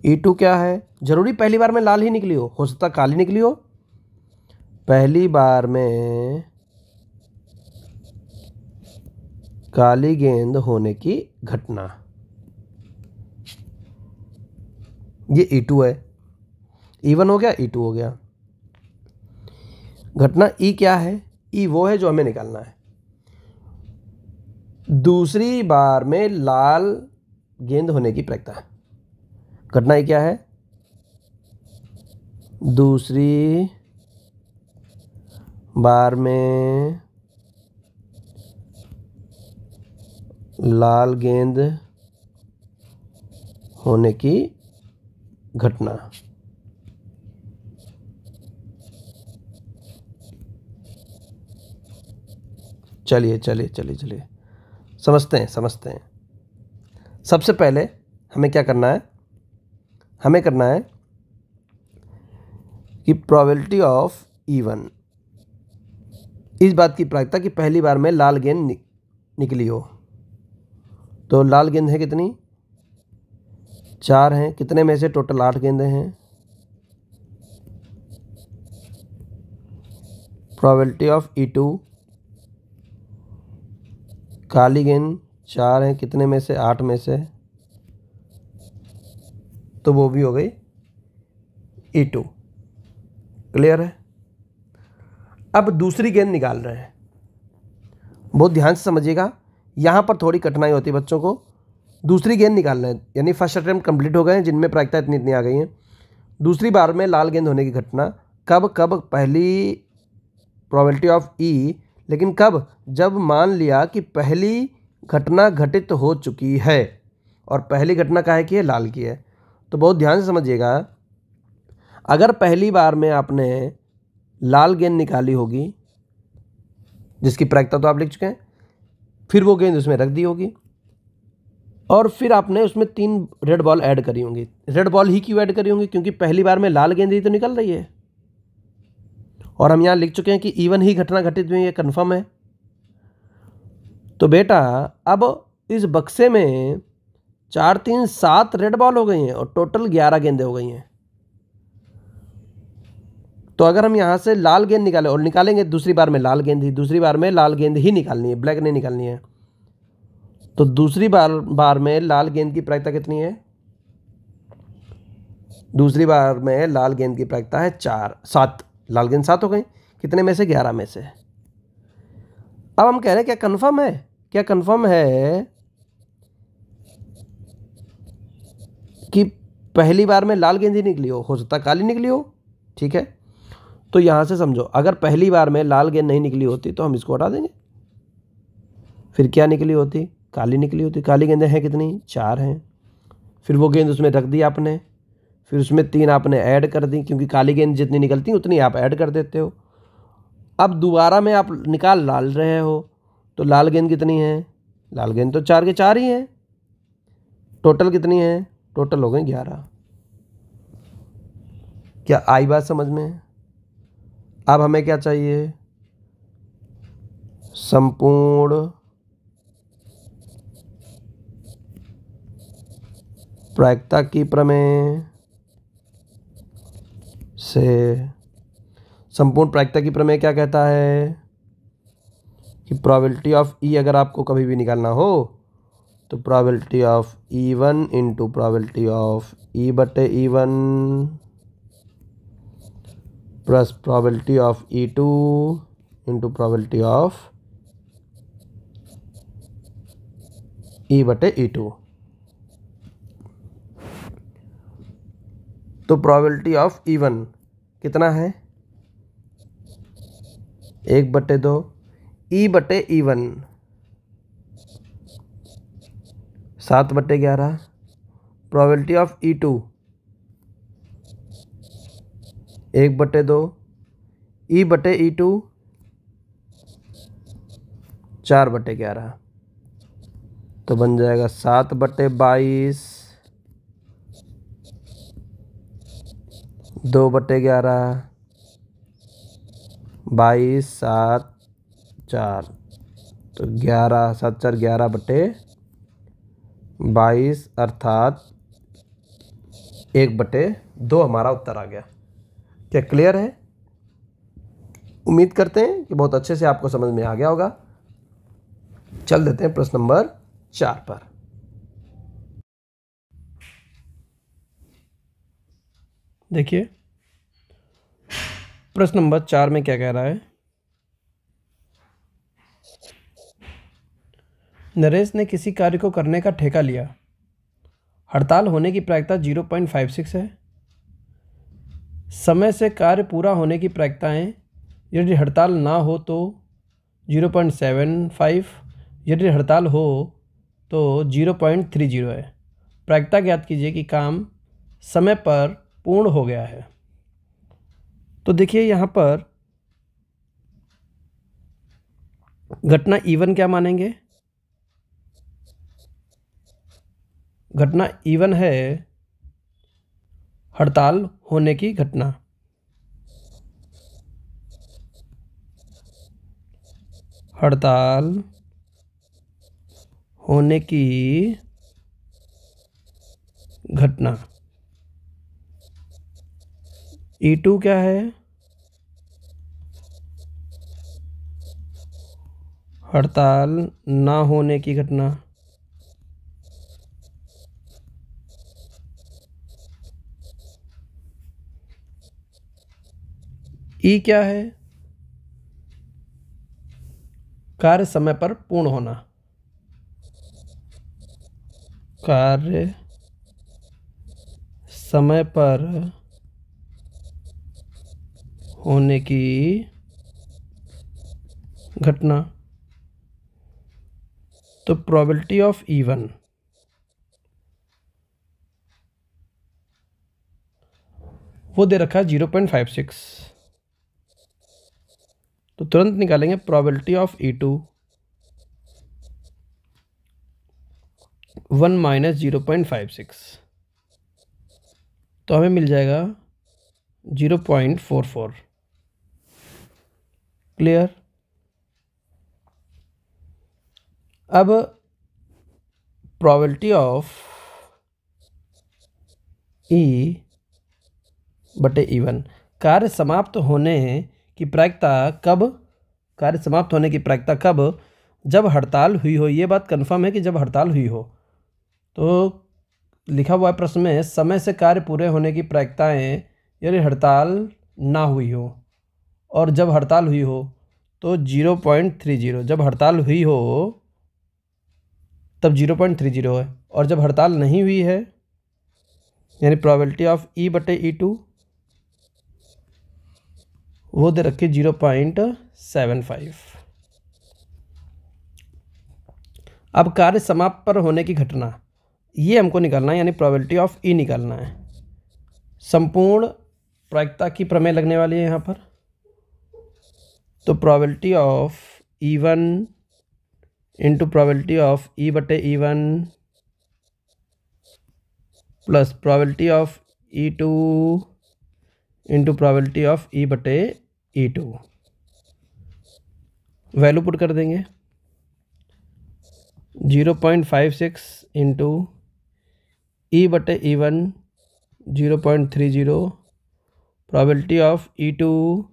E2 क्या है, जरूरी पहली बार में लाल ही निकली हो सकता काली निकली हो। पहली बार में काली गेंद होने की घटना, ये E2 है। E1 हो गया, E2 हो गया। घटना E क्या है, E वो है जो हमें निकालना है। दूसरी बार में लाल गेंद होने की प्रायिकता। घटना E क्या है, दूसरी बार में लाल गेंद होने की घटना। चलिए चलिए चलिए चलिए समझते हैं। सबसे पहले हमें क्या करना है, हमें करना है कि प्रोबेबिलिटी ऑफ E1, इस बात की प्रायिकता कि पहली बार में लाल गेंद निकली हो। तो लाल गेंद है कितनी, 4 हैं, कितने में से टोटल 8 गेंदें हैं। प्रोबेबिलिटी ऑफ E2, काली गेंद 4 हैं, कितने में से, 8 में से, तो वो भी हो गई E2। क्लियर है। अब दूसरी गेंद निकाल रहे हैं, बहुत ध्यान से समझिएगा, यहाँ पर थोड़ी कठिनाई होती है बच्चों को। दूसरी गेंद निकालना है, यानी फर्स्ट अटेम्प्ट कंप्लीट हो गए हैं जिनमें प्रायिकता इतनी आ गई हैं। दूसरी बार में लाल गेंद होने की घटना कब, पहली प्रोबेबिलिटी ऑफ E, लेकिन कब, जब मान लिया कि पहली घटना घटित हो चुकी है, और पहली घटना काहे की है, लाल की है। तो बहुत ध्यान से समझिएगा, अगर पहली बार में आपने लाल गेंद निकाली होगी जिसकी प्रायिकता तो आप लिख चुके हैं, फिर वो गेंद उसमें रख दी होगी, और फिर आपने उसमें 3 रेड बॉल ऐड करी होंगी। रेड बॉल ही क्यों ऐड करी होंगी, क्योंकि पहली बार में लाल गेंद ही तो निकल रही है, और हम यहाँ लिख चुके हैं कि E1 ही घटना घटित हुई है, कन्फर्म है। तो बेटा अब इस बक्से में 4 3 7 रेड बॉल हो गई हैं और टोटल 11 गेंदें हो गई हैं। तो अगर हम यहाँ से लाल गेंद निकालें, और निकालेंगे दूसरी बार में लाल गेंद ही, दूसरी बार में लाल गेंद ही निकालनी है, ब्लैक नहीं निकालनी है। तो दूसरी बार में लाल गेंद की प्रायिकता कितनी है, दूसरी बार में लाल गेंद की प्रायिकता है 7, लाल गेंद 7 हो गई, कितने में से, 11 में से। अब हम कह रहे हैं क्या कंफर्म है, क्या कंफर्म है कि पहली बार में लाल गेंद ही निकली हो सकता काली निकली हो, ठीक है। तो यहाँ से समझो, अगर पहली बार में लाल गेंद नहीं निकली होती तो हम इसको हटा देंगे, फिर क्या निकली होती, काली निकली होती। काली गेंदें हैं कितनी, 4 हैं, फिर वो गेंद उसमें रख दी आपने, फिर उसमें 3 आपने ऐड कर दी, क्योंकि काली गेंद जितनी निकलती उतनी आप ऐड कर देते हो। अब दोबारा में आप निकाल लाल रहे हो, तो लाल गेंद कितनी है, लाल गेंद तो 4 के 4 ही हैं, टोटल कितनी है, टोटल हो गई 11। क्या आई बात समझ में। अब हमें क्या चाहिए, संपूर्ण प्रायिकता की प्रमेय से। संपूर्ण प्रायिकता की प्रमेय क्या कहता है कि प्रोबेबिलिटी ऑफ E अगर आपको कभी भी निकालना हो तो probability of E1 into probability of E/E1 plus probability of E2 into probability of E/E2। तो प्रोबेबिलिटी ऑफ E1 कितना है, 1/2, E/E1 7/11, probability of E2 1/2, E/E2 4/11, तो बन जाएगा 7/22, 2/11, 22 7 4, तो 11 7 4 11/22 अर्थात 1/2 हमारा उत्तर आ गया। क्या क्लियर है। उम्मीद करते हैं कि बहुत अच्छे से आपको समझ में आ गया होगा। चल देते हैं प्रश्न नंबर 4 पर। देखिए प्रश्न नंबर 4 में क्या कह रहा है, नरेश ने किसी कार्य को करने का ठेका लिया, हड़ताल होने की प्रायिकता 0.56 है, समय से कार्य पूरा होने की प्रायिकताएं, यदि हड़ताल ना हो तो 0.75, यदि हड़ताल हो तो 0.30 है। प्रायिकता ज्ञात कीजिए कि काम समय पर पूर्ण हो गया है। तो देखिए यहाँ पर घटना इवन क्या मानेंगे? घटना इवन है हड़ताल होने की घटना। हड़ताल होने की घटना। E2 क्या है? हड़ताल ना होने की घटना। E क्या है? कार्य समय पर पूर्ण होना। कार्य समय पर होने की घटना। तो प्रोबेबिलिटी ऑफ इवन वो दे रखा है 0.56, तो तुरंत निकालेंगे प्रोबेबिलिटी ऑफ E2 1 माइनस 0.56, तो हमें मिल जाएगा 0.44। क्लियर? अब प्रोबेबिलिटी ऑफ E बटे इवन, कार्य समाप्त होने की प्रायिकता कब? कार्य समाप्त होने की प्रायिकता कब? जब हड़ताल हुई हो। ये बात कंफर्म है कि जब हड़ताल हुई हो। तो लिखा हुआ है प्रश्न में समय से कार्य पूरे होने की प्रायिकताएं, यदि हड़ताल ना हुई हो और जब हड़ताल हुई हो तो 0.30। जब हड़ताल हुई हो तब 0.30 है, और जब हड़ताल नहीं हुई है यानी प्रोबेबिलिटी ऑफ E बटे E2 वो दे रखे 0.75। अब कार्य समाप्त पर होने की घटना ये हमको निकालना है, यानी प्रोबेबिलिटी ऑफ E निकालना है। संपूर्ण प्रायिकता की प्रमेय लगने वाली है यहाँ पर। तो probability of E1 into probability of E बटे E1 plus probability of E2 into probability of E बटे E2। वैल्यू पुट कर देंगे 0.56 इंटू E बटे E1 0.30, probability of E2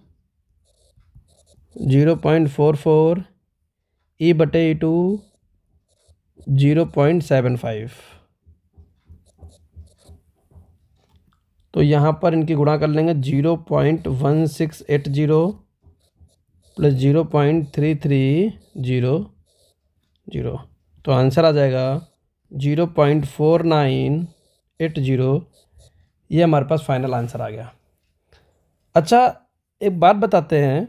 0.44, E बटे E2 0.75। तो यहाँ पर इनकी गुणा कर लेंगे 0.1680 प्लस 0.3300, तो आंसर आ जाएगा 0.4980। ये हमारे पास फाइनल आंसर आ गया। अच्छा, एक बात बताते हैं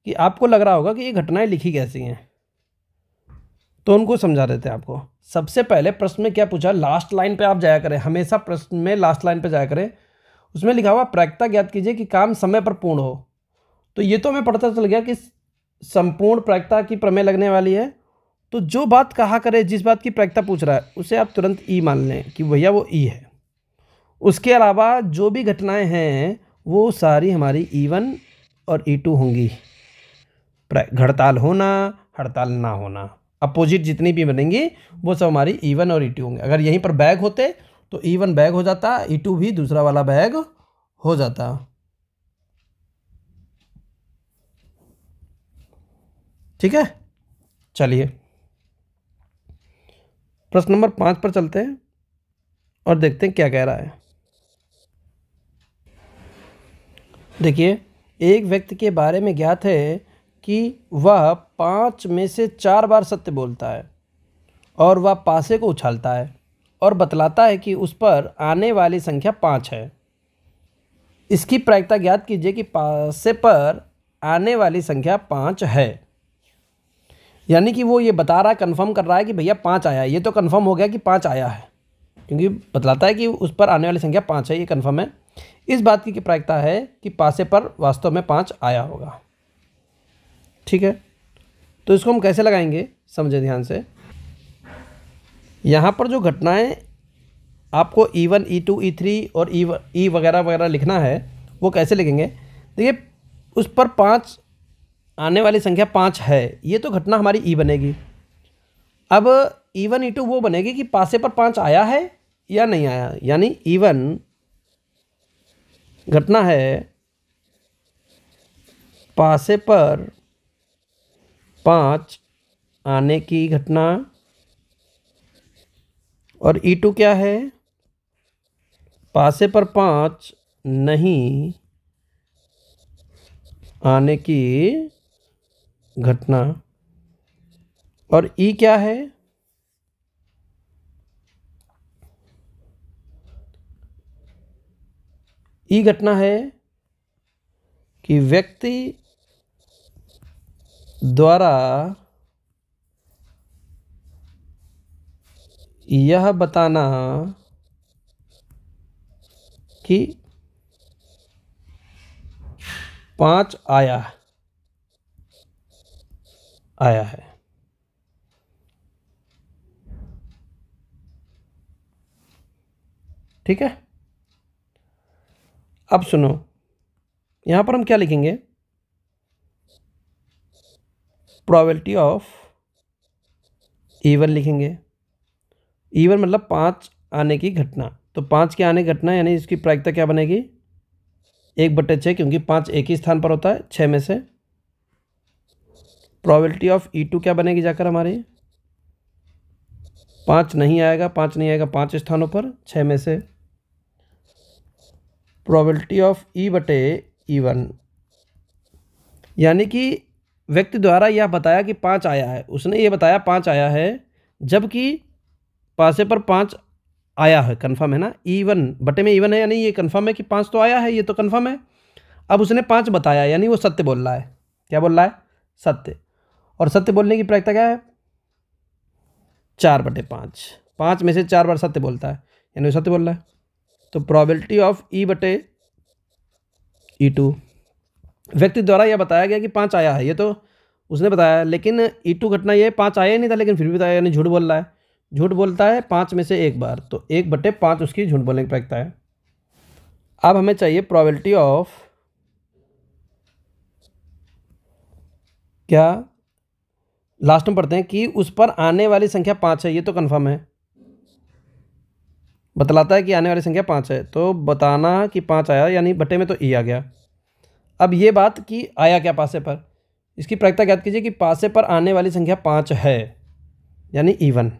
कि आपको लग रहा होगा कि ये घटनाएं लिखी कैसी हैं, तो उनको समझा देते हैं आपको। सबसे पहले प्रश्न में क्या पूछा, लास्ट लाइन पे आप जाया करें, हमेशा प्रश्न में लास्ट लाइन पे जाया करें। उसमें लिखा हुआ प्रायिकता ज्ञात कीजिए कि काम समय पर पूर्ण हो। तो ये तो हमें पता चल गया कि संपूर्ण प्रायिकता की प्रमेय लगने वाली है। तो जो बात कहा करे, जिस बात की प्रायिकता पूछ रहा है उसे आप तुरंत ई मान लें कि भैया वो ई है। उसके अलावा जो भी घटनाएं हैं वो सारी हमारी E1 और E2 होंगी। हड़ताल होना, हड़ताल ना होना, अपोजिट जितनी भी बनेंगी वो सब हमारी E1 और E2 होंगे। अगर यहीं पर बैग होते तो E1 बैग हो जाता, E2 भी दूसरा वाला बैग हो जाता। ठीक है, चलिए प्रश्न नंबर 5 पर चलते हैं और देखते हैं क्या कह रहा है। देखिए, एक व्यक्ति के बारे में ज्ञात है कि वह 5 में से 4 बार सत्य बोलता है और वह पासे को उछालता है और बतलाता है कि उस पर आने वाली संख्या 5 है। इसकी प्रायिकता ज्ञात कीजिए कि पासे पर आने वाली संख्या 5 है। यानी कि वो ये बता रहा है, कंफर्म कर रहा है कि भैया 5 आया है। ये तो कंफर्म हो गया कि 5 आया है, क्योंकि बतलाता है कि उस पर आने वाली संख्या 5 है, ये कंफर्म है। इस बात की प्रायिकता है कि पासे पर वास्तव में 5 आया होगा। ठीक है, तो इसको हम कैसे लगाएंगे, समझे ध्यान से। यहाँ पर जो घटनाएं आपको E1, E2, E3 और ई वगैरह वगैरह लिखना है, वो कैसे लिखेंगे। देखिए, उस पर 5 आने वाली संख्या 5 है, ये तो घटना हमारी ई बनेगी। अब E1, E2 वो बनेगी कि पासे पर 5 आया है या नहीं आया, यानी E1 घटना है पासे पर 5 आने की घटना, और E2 क्या है, पासे पर 5 नहीं आने की घटना। और ई क्या है, ई घटना है कि व्यक्ति द्वारा यह बताना कि 5 आया है। ठीक है, अब सुनो, यहां पर हम क्या लिखेंगे, प्रोबेबिलिटी ऑफ E1 लिखेंगे। E1 मतलब 5 आने की घटना, तो 5 के आने की घटना यानी इसकी प्रायिकता क्या बनेगी, 1/6, क्योंकि 5 एक ही स्थान पर होता है 6 में से। प्रोबेबिलिटी ऑफ E2 क्या बनेगी जाकर हमारी, 5 नहीं आएगा, 5 स्थानों पर 6 में से। प्रोबेबिलिटी ऑफ E/E1 यानी कि व्यक्ति द्वारा यह बताया कि 5 आया है, उसने ये बताया 5 आया है, जबकि पासे पर 5 आया है, कन्फर्म है ना, E1/E1 है, यानी ये कन्फर्म है कि 5 तो आया है, ये तो कन्फर्म है। अब उसने 5 बताया, यानी वो सत्य बोल रहा है। क्या बोल रहा है, सत्य। और सत्य बोलने की प्रायिकता क्या है, 4/5, 5 में से 4 बार सत्य बोलता है, यानी वो सत्य बोल रहा है। तो प्रोबेबिलिटी ऑफ E/E2, व्यक्ति द्वारा यह बताया गया कि 5 आया है, ये तो उसने बताया, लेकिन E2 घटना ये 5 आया ही नहीं था, लेकिन फिर भी बताया, यानी झूठ बोल रहा है। झूठ बोलता है 5 में से 1 बार, तो 1/5 उसकी झूठ बोलने की प्रायिकता है। अब हमें चाहिए प्रोबेबिलिटी ऑफ, क्या, लास्ट में पढ़ते हैं कि उस पर आने वाली संख्या 5 है, ये तो कन्फर्म है, बतलाता है कि आने वाली संख्या 5 है, तो बताना कि 5 आया, यानी बटे में तो ई आ गया। अब ये बात कि आया क्या पासे पर, इसकी प्रायिकता ज्ञात कीजिए कि पासे पर आने वाली संख्या 5 है, यानी E1,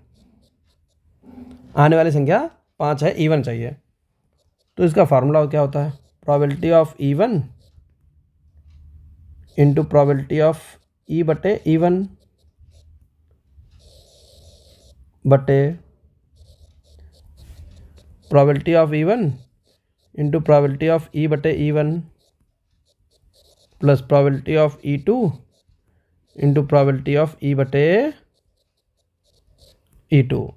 आने वाली संख्या 5 है, E1 चाहिए। तो इसका फार्मूला क्या होता है, probability of E1 into probability of E/E1 बटे probability of E1 into probability of E/E1 plus probability of E2 into probability of E/E2।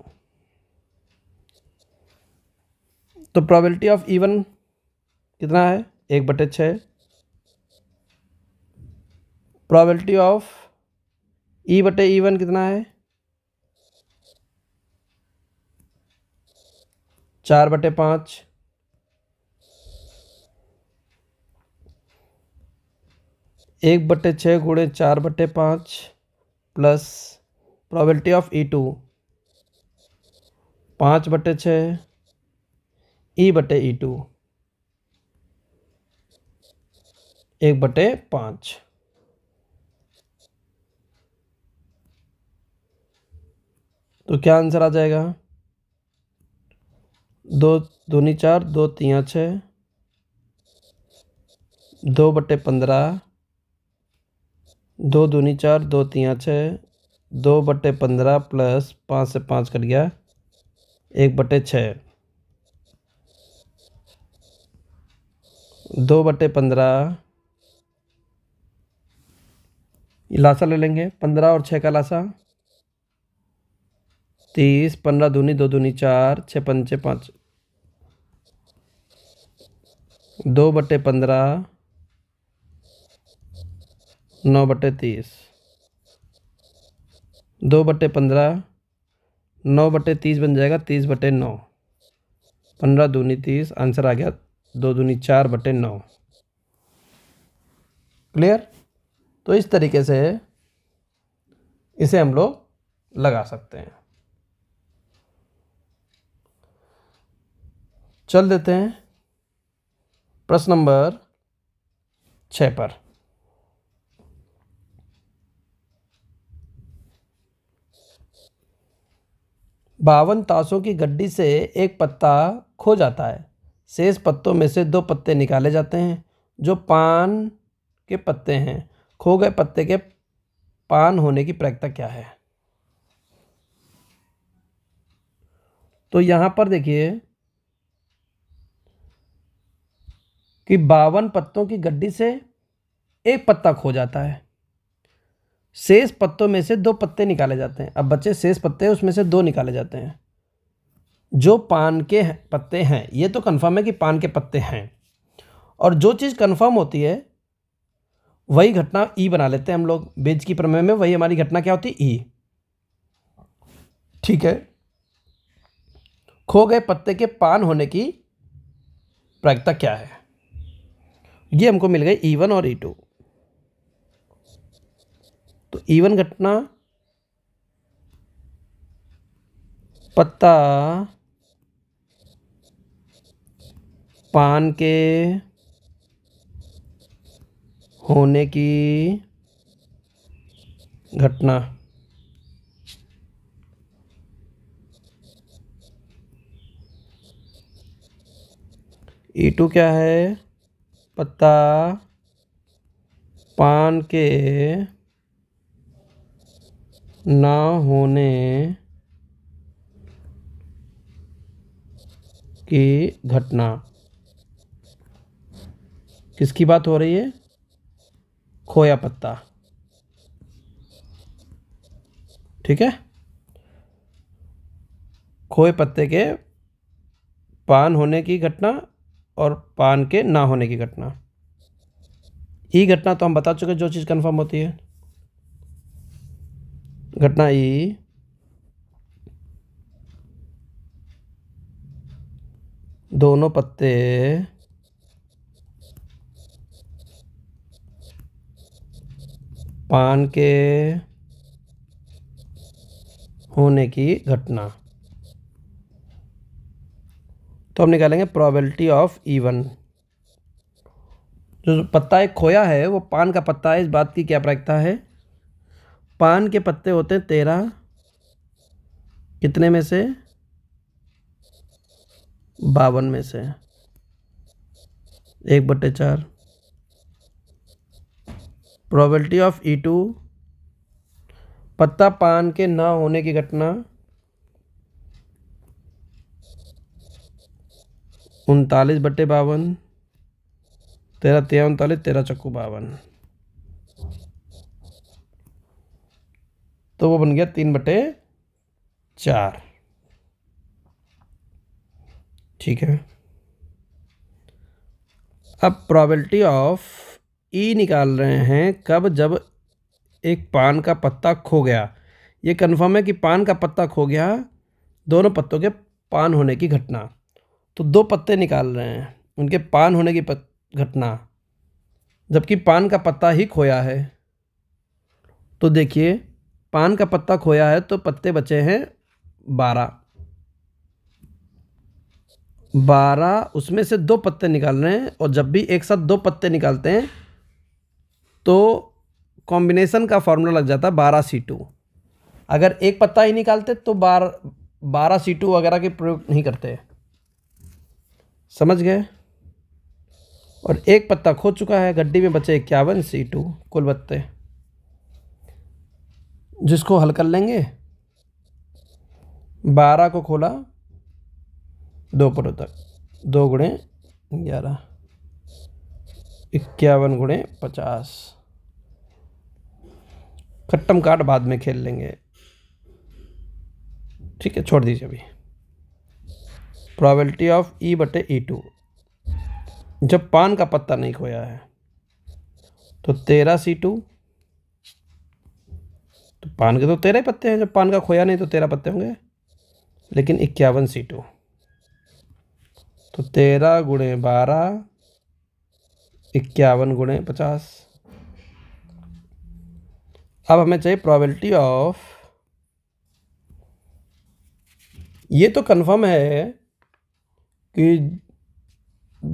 तो प्रोबेबिलिटी ऑफ E1 कितना है, 1/6। प्रोबेबिलिटी ऑफ E/E1 कितना है, 4/5। 1/6 गुणे 4/5 plus probability of E2 5/6 E/E2 1/5। तो क्या answer आ जाएगा, 2 दूनी 4, 2 तियाँ 6, 2/15, 2 दूनी 4, 2 तियाँ 6, 2/15 प्लस 5 से 5 कट गया, 1/6, 2/15, लासा ले लेंगे, 15 और 6 का लासा 30, 15 दूनी 2 दूनी 4, 6 पंचे 5, 2/15, 9/30, 2/15, 9/30 बन जाएगा, 30/9, 15 दूनी 30, आंसर आ गया 2 दूनी 4/9। क्लियर? तो इस तरीके से इसे हम लोग लगा सकते हैं। चल देते हैं प्रश्न नंबर 6 पर। बावन ताशों की गड्डी से एक पत्ता खो जाता है। शेष पत्तों में से 2 पत्ते निकाले जाते हैं जो पान के पत्ते हैं। खो गए पत्ते के पान होने की प्रायिकता क्या है? तो यहां पर देखिए कि 52 पत्तों की गड्डी से एक पत्ता खो जाता है। शेष पत्तों में से 2 पत्ते निकाले जाते हैं। अब बचे शेष पत्ते, उसमें से 2 निकाले जाते हैं जो पान के पत्ते हैं। ये तो कंफर्म है कि पान के पत्ते हैं, और जो चीज़ कंफर्म होती है वही घटना ई बना लेते हैं हम लोग। बीज की प्रमेय में वही हमारी घटना क्या होती है? ई। ठीक है। खो गए पत्ते के पान होने की प्रायिकता क्या है? ये हमको मिल गई E1 और E2। तो E1 घटना, पत्ता पान के होने की घटना। E2 क्या है? पत्ता पान के ना होने की घटना। किसकी बात हो रही है? खोया पत्ता। ठीक है। खोए पत्ते के पान होने की घटना और पान के ना होने की घटना। ई घटना तो हम बता चुके, जो चीज़ कंफर्म होती है। घटना ई दोनों पत्ते पान के होने की घटना। तो हम निकालेंगे प्रोबेबिलिटी ऑफ E1। जो पत्ता एक खोया है वो पान का पत्ता है, इस बात की क्या प्रायिकता है? पान के पत्ते होते हैं 13, कितने में से? 52 में से, 1/4। प्रोबेबिलिटी ऑफ E2, पत्ता पान के ना होने की घटना 39/52, 13 तिया 39, 13 चक्कू 52, तो वो बन गया 3/4। ठीक है। अब प्रोबेबिलिटी ऑफ ई निकाल रहे हैं कब? जब एक पान का पत्ता खो गया। ये कन्फर्म है कि पान का पत्ता खो गया, दोनों पत्तों के पान होने की घटना। तो 2 पत्ते निकाल रहे हैं, उनके पान होने की घटना, जबकि पान का पत्ता ही खोया है। तो देखिए, पान का पत्ता खोया है तो पत्ते बचे हैं 12, उसमें से 2 पत्ते निकाल रहे हैं। और जब भी एक साथ 2 पत्ते निकालते हैं तो कॉम्बिनेशन का फॉर्मूला लग जाता है 12C2। अगर एक पत्ता ही निकालते तो 12C2 वगैरह के प्रयोग नहीं करते। समझ गए? और एक पत्ता खो चुका है, गड्डी में बचे 51C2 कुल पत्ते, जिसको हल कर लेंगे। 12 को खोला 2 पदों तक, 2 गुणे 11, 51 गुणे 50। खट्टम काट बाद में खेल लेंगे। ठीक है, छोड़ दीजिए अभी। प्रोबेबिलिटी ऑफ E/E2, जब पान का पत्ता नहीं खोया है तो 13C2, तो पान के तो 13 पत्ते हैं, जब पान का खोया नहीं तो 13 पत्ते होंगे, लेकिन 51 C2, तो 13 गुणे 12, 51 गुणे 50। अब हमें चाहिए प्रोबेबिलिटी ऑफ, ये तो कंफर्म है कि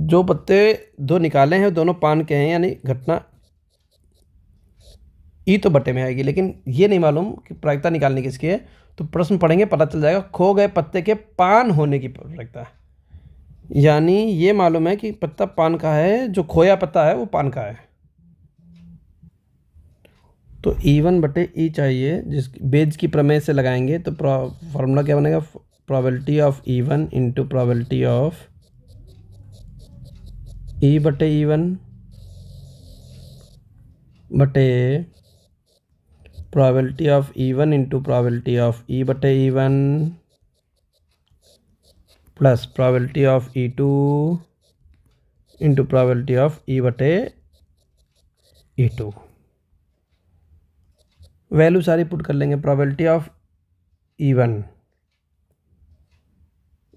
जो पत्ते दो निकाले हैं दोनों पान के हैं, यानी घटना ई तो बटे में आएगी, लेकिन ये नहीं मालूम कि प्रायिकता निकालने किसकी है। तो प्रश्न पढ़ेंगे पता चल जाएगा। खो गए पत्ते के पान होने की प्रायिकता, यानी ये मालूम है कि पत्ता पान का है, जो खोया पत्ता है वो पान का है। तो E1 बटे ई चाहिए, जिस बेज की प्रमेय से लगाएंगे तो फॉर्मूला क्या बनेगा, probability of E1 into probability of E बटे E1 बटे probability of E1 into probability of E बटे E1 plus probability of E2 into probability of E बटे E2। वैल्यू सारी पुट कर लेंगे। प्रोबेबिलिटी ऑफ E1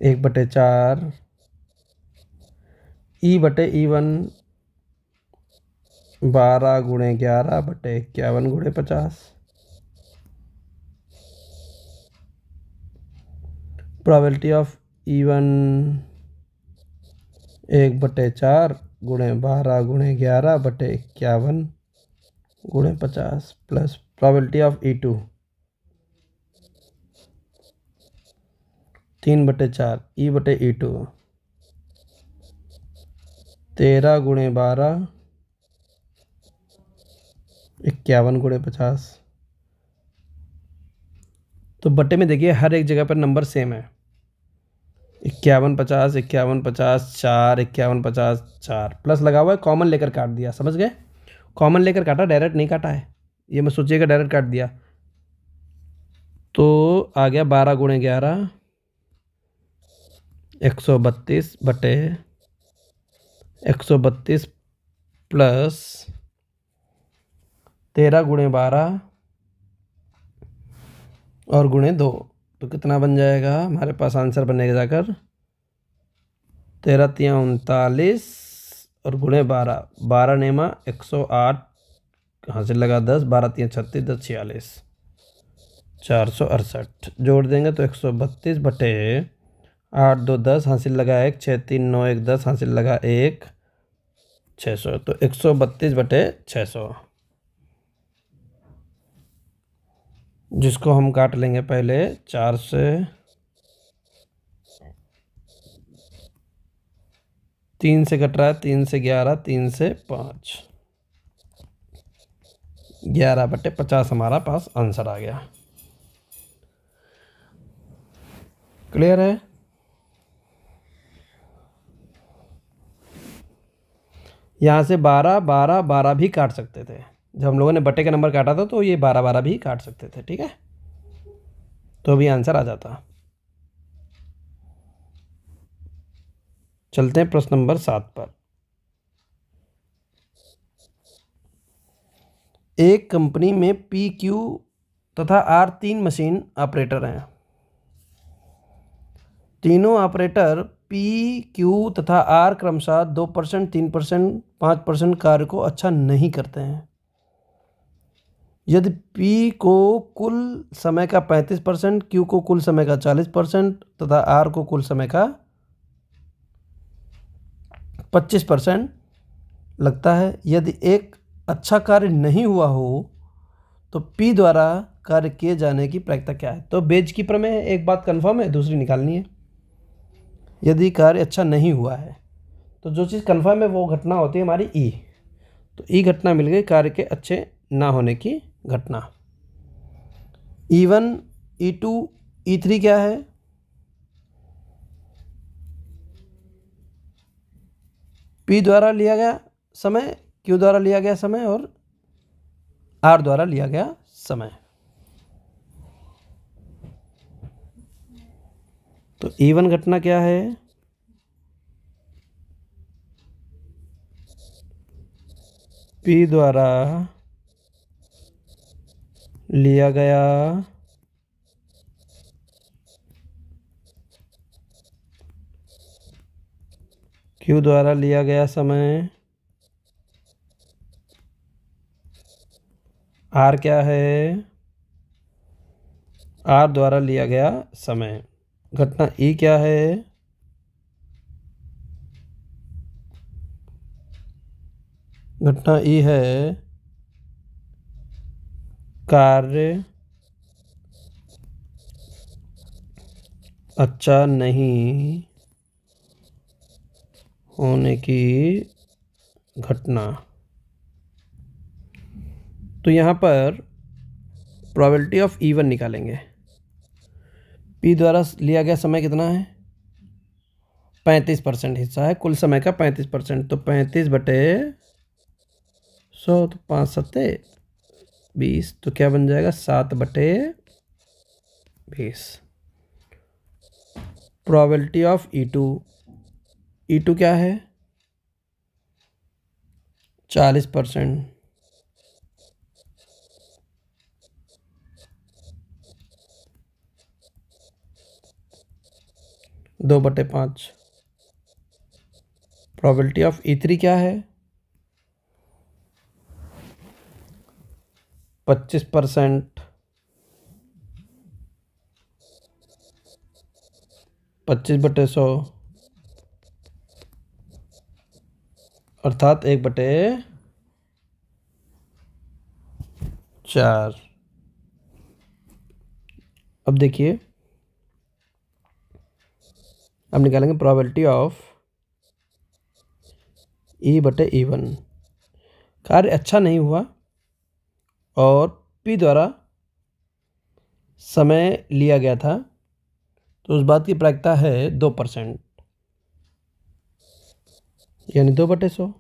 1/4, ई बटे E1 12 गुणे 11 बटे 51 गुणे 50। प्रोबेबिलिटी ऑफ E1 1/4 गुणे 12 गुणे 11 बटे 51 गुणे 50 प्लस प्रोबेबिलिटी ऑफ E2 3/4 ई बटे E2 13 गुणे 12 51 गुणे 50। तो बटे में देखिए हर एक जगह पर नंबर सेम है, 51 50 51 50 4 51 50 4, प्लस लगा हुआ है, कॉमन लेकर काट दिया, समझ गए। कॉमन लेकर काटा, डायरेक्ट नहीं काटा है, ये मैं सोचिएगा डायरेक्ट काट दिया। तो आ गया 12 गुणे 11 132 बटे 132 प्लस 13 गुणे 12 और गुणे 2, तो कितना बन जाएगा हमारे पास आंसर बनेगा जाकर 13 तिया 39 और गुणे 12, 12 नेमा 108, हासिल लगा 10, 12 तिया 36, 10 46, 468 जोड़ देंगे तो 132 बटे 8 2 10, हासिल लगा 1, 6 3 9 1 10, हासिल लगा 1, 600, तो 132 बटे 600, जिसको हम काट लेंगे पहले 4 से, 3 से कट रहा है, 3 से 11, 3 से 5, 11 बटे 50 हमारा पास आंसर आ गया। क्लियर है। यहाँ से 12 12 12 भी काट सकते थे, जब हम लोगों ने बटे का नंबर काटा था तो ये 12 12 भी काट सकते थे, ठीक है, तो भी आंसर आ जाता। चलते हैं प्रश्न नंबर 7 पर। एक कंपनी में PQ तथा R 3 मशीन ऑपरेटर हैं। तीनों ऑपरेटर PQ तथा R क्रमशः 2%, 3%, 5% कार्य को अच्छा नहीं करते हैं। यदि P को कुल समय का 35%, Q को कुल समय का 40% तथा R को कुल समय का 25% लगता है, यदि एक अच्छा कार्य नहीं हुआ हो तो P द्वारा कार्य किए जाने की प्रायिकता क्या है। तो बेज की प्रमेय, एक बात कंफर्म है, दूसरी निकालनी है। यदि कार्य अच्छा नहीं हुआ है तो जो चीज़ कंफर्म है वो घटना होती है हमारी ई, तो ई घटना मिल गई कार्य के अच्छे ना होने की घटना। E1 E2 E3 क्या है, P द्वारा लिया गया समय, Q द्वारा लिया गया समय और R द्वारा लिया गया समय। तो E1 घटना क्या है, P द्वारा लिया गया Q द्वारा लिया गया समय R क्या है? R द्वारा लिया गया समय। घटना E क्या है? घटना E है कार्य अच्छा नहीं होने की घटना। तो यहाँ पर प्रोबेबिलिटी ऑफ E1 निकालेंगे। P द्वारा लिया गया समय कितना है? 35% हिस्सा है कुल समय का 35%, तो 35/100, तो 5 सत्ते 20, तो क्या बन जाएगा 7/20। प्रोबेबिलिटी ऑफ E2 क्या है? 40%, 2/5। प्रोबेबिलिटी ऑफ E3 क्या है? 25%, 25/100, अर्थात 1/4। अब देखिए, अब निकालेंगे प्रोबेबिलिटी ऑफ E/E1। कार्य अच्छा नहीं हुआ और P द्वारा समय लिया गया था, तो उस बात की प्रायिकता है 2%, यानी 2/100,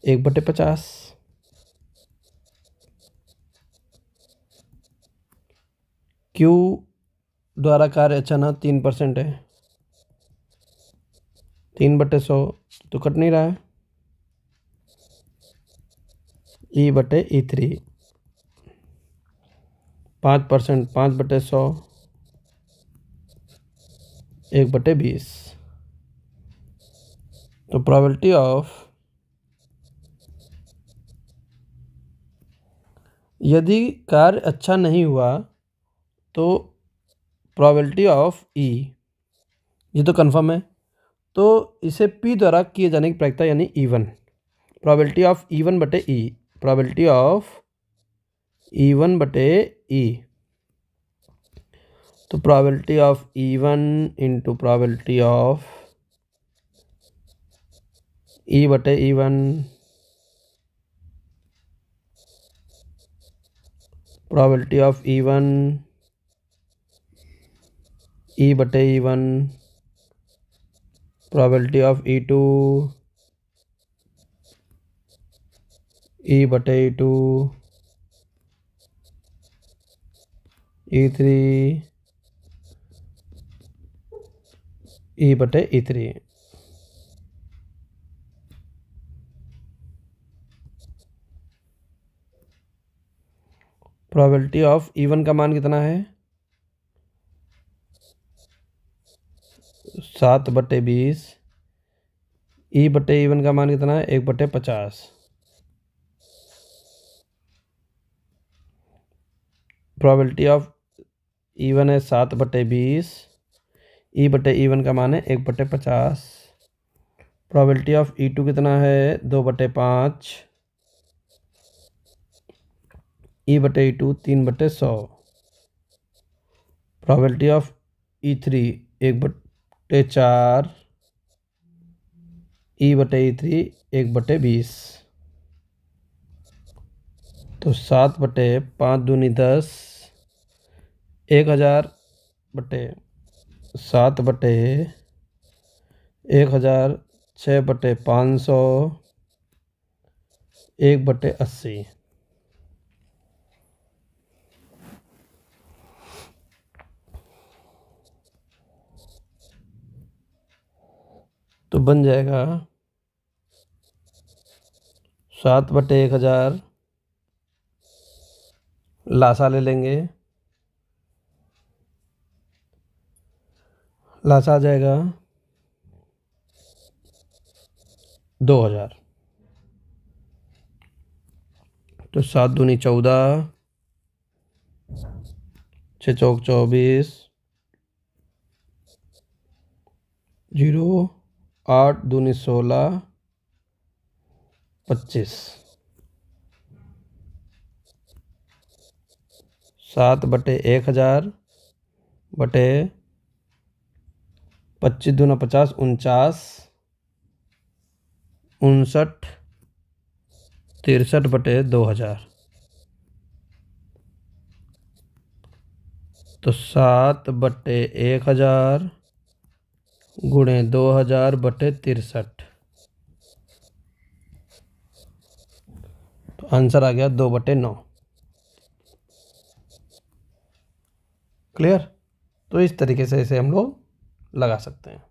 1/50। Q द्वारा कार्य अच्छा ना 3% है, 3/100, तो कट नहीं रहा है। E/E3 5%, 5/100, 1/20। तो प्रोबेबिलिटी ऑफ, यदि कार्य अच्छा नहीं हुआ तो प्रोबेबिलिटी ऑफ E, ये तो कन्फर्म है, तो इसे P द्वारा किए जाने की प्रायिकता यानी E1, probability of E1/E, probability of E1/E, तो probability of E1 into probability of E/E1, probability of E1 E/E1, probability of E2 E/E2, E3 E/E3। Probability of E1 का मान कितना है? 7/20। E/E1 का मान कितना है? 1/50। प्रोबेबिलिटी ऑफ E1 है 7/20, E/E1 का मान है 1/50। प्रोबेबिलिटी ऑफ E2 कितना है? 2/5, E/E2 3/100। Probability of E3 1/4, E/E3 1/20। तो 7/5×2 = 10, 1000/7/1000, 6/500, 1/80। तो बन जाएगा 7/1000 लासा ले लेंगे। लासा आ जाएगा 2000। तो 7 दूनी 14, 6 चौक 24, 0, 8 दूनी 16, 25, 7/1000 बटे 25 दूना 50, 49, 59, 63/2000। तो 7/1000 गुणे 2000/63। तो आंसर आ गया 2/9। क्लियर। तो इस तरीके से इसे हम लोग लगा सकते हैं।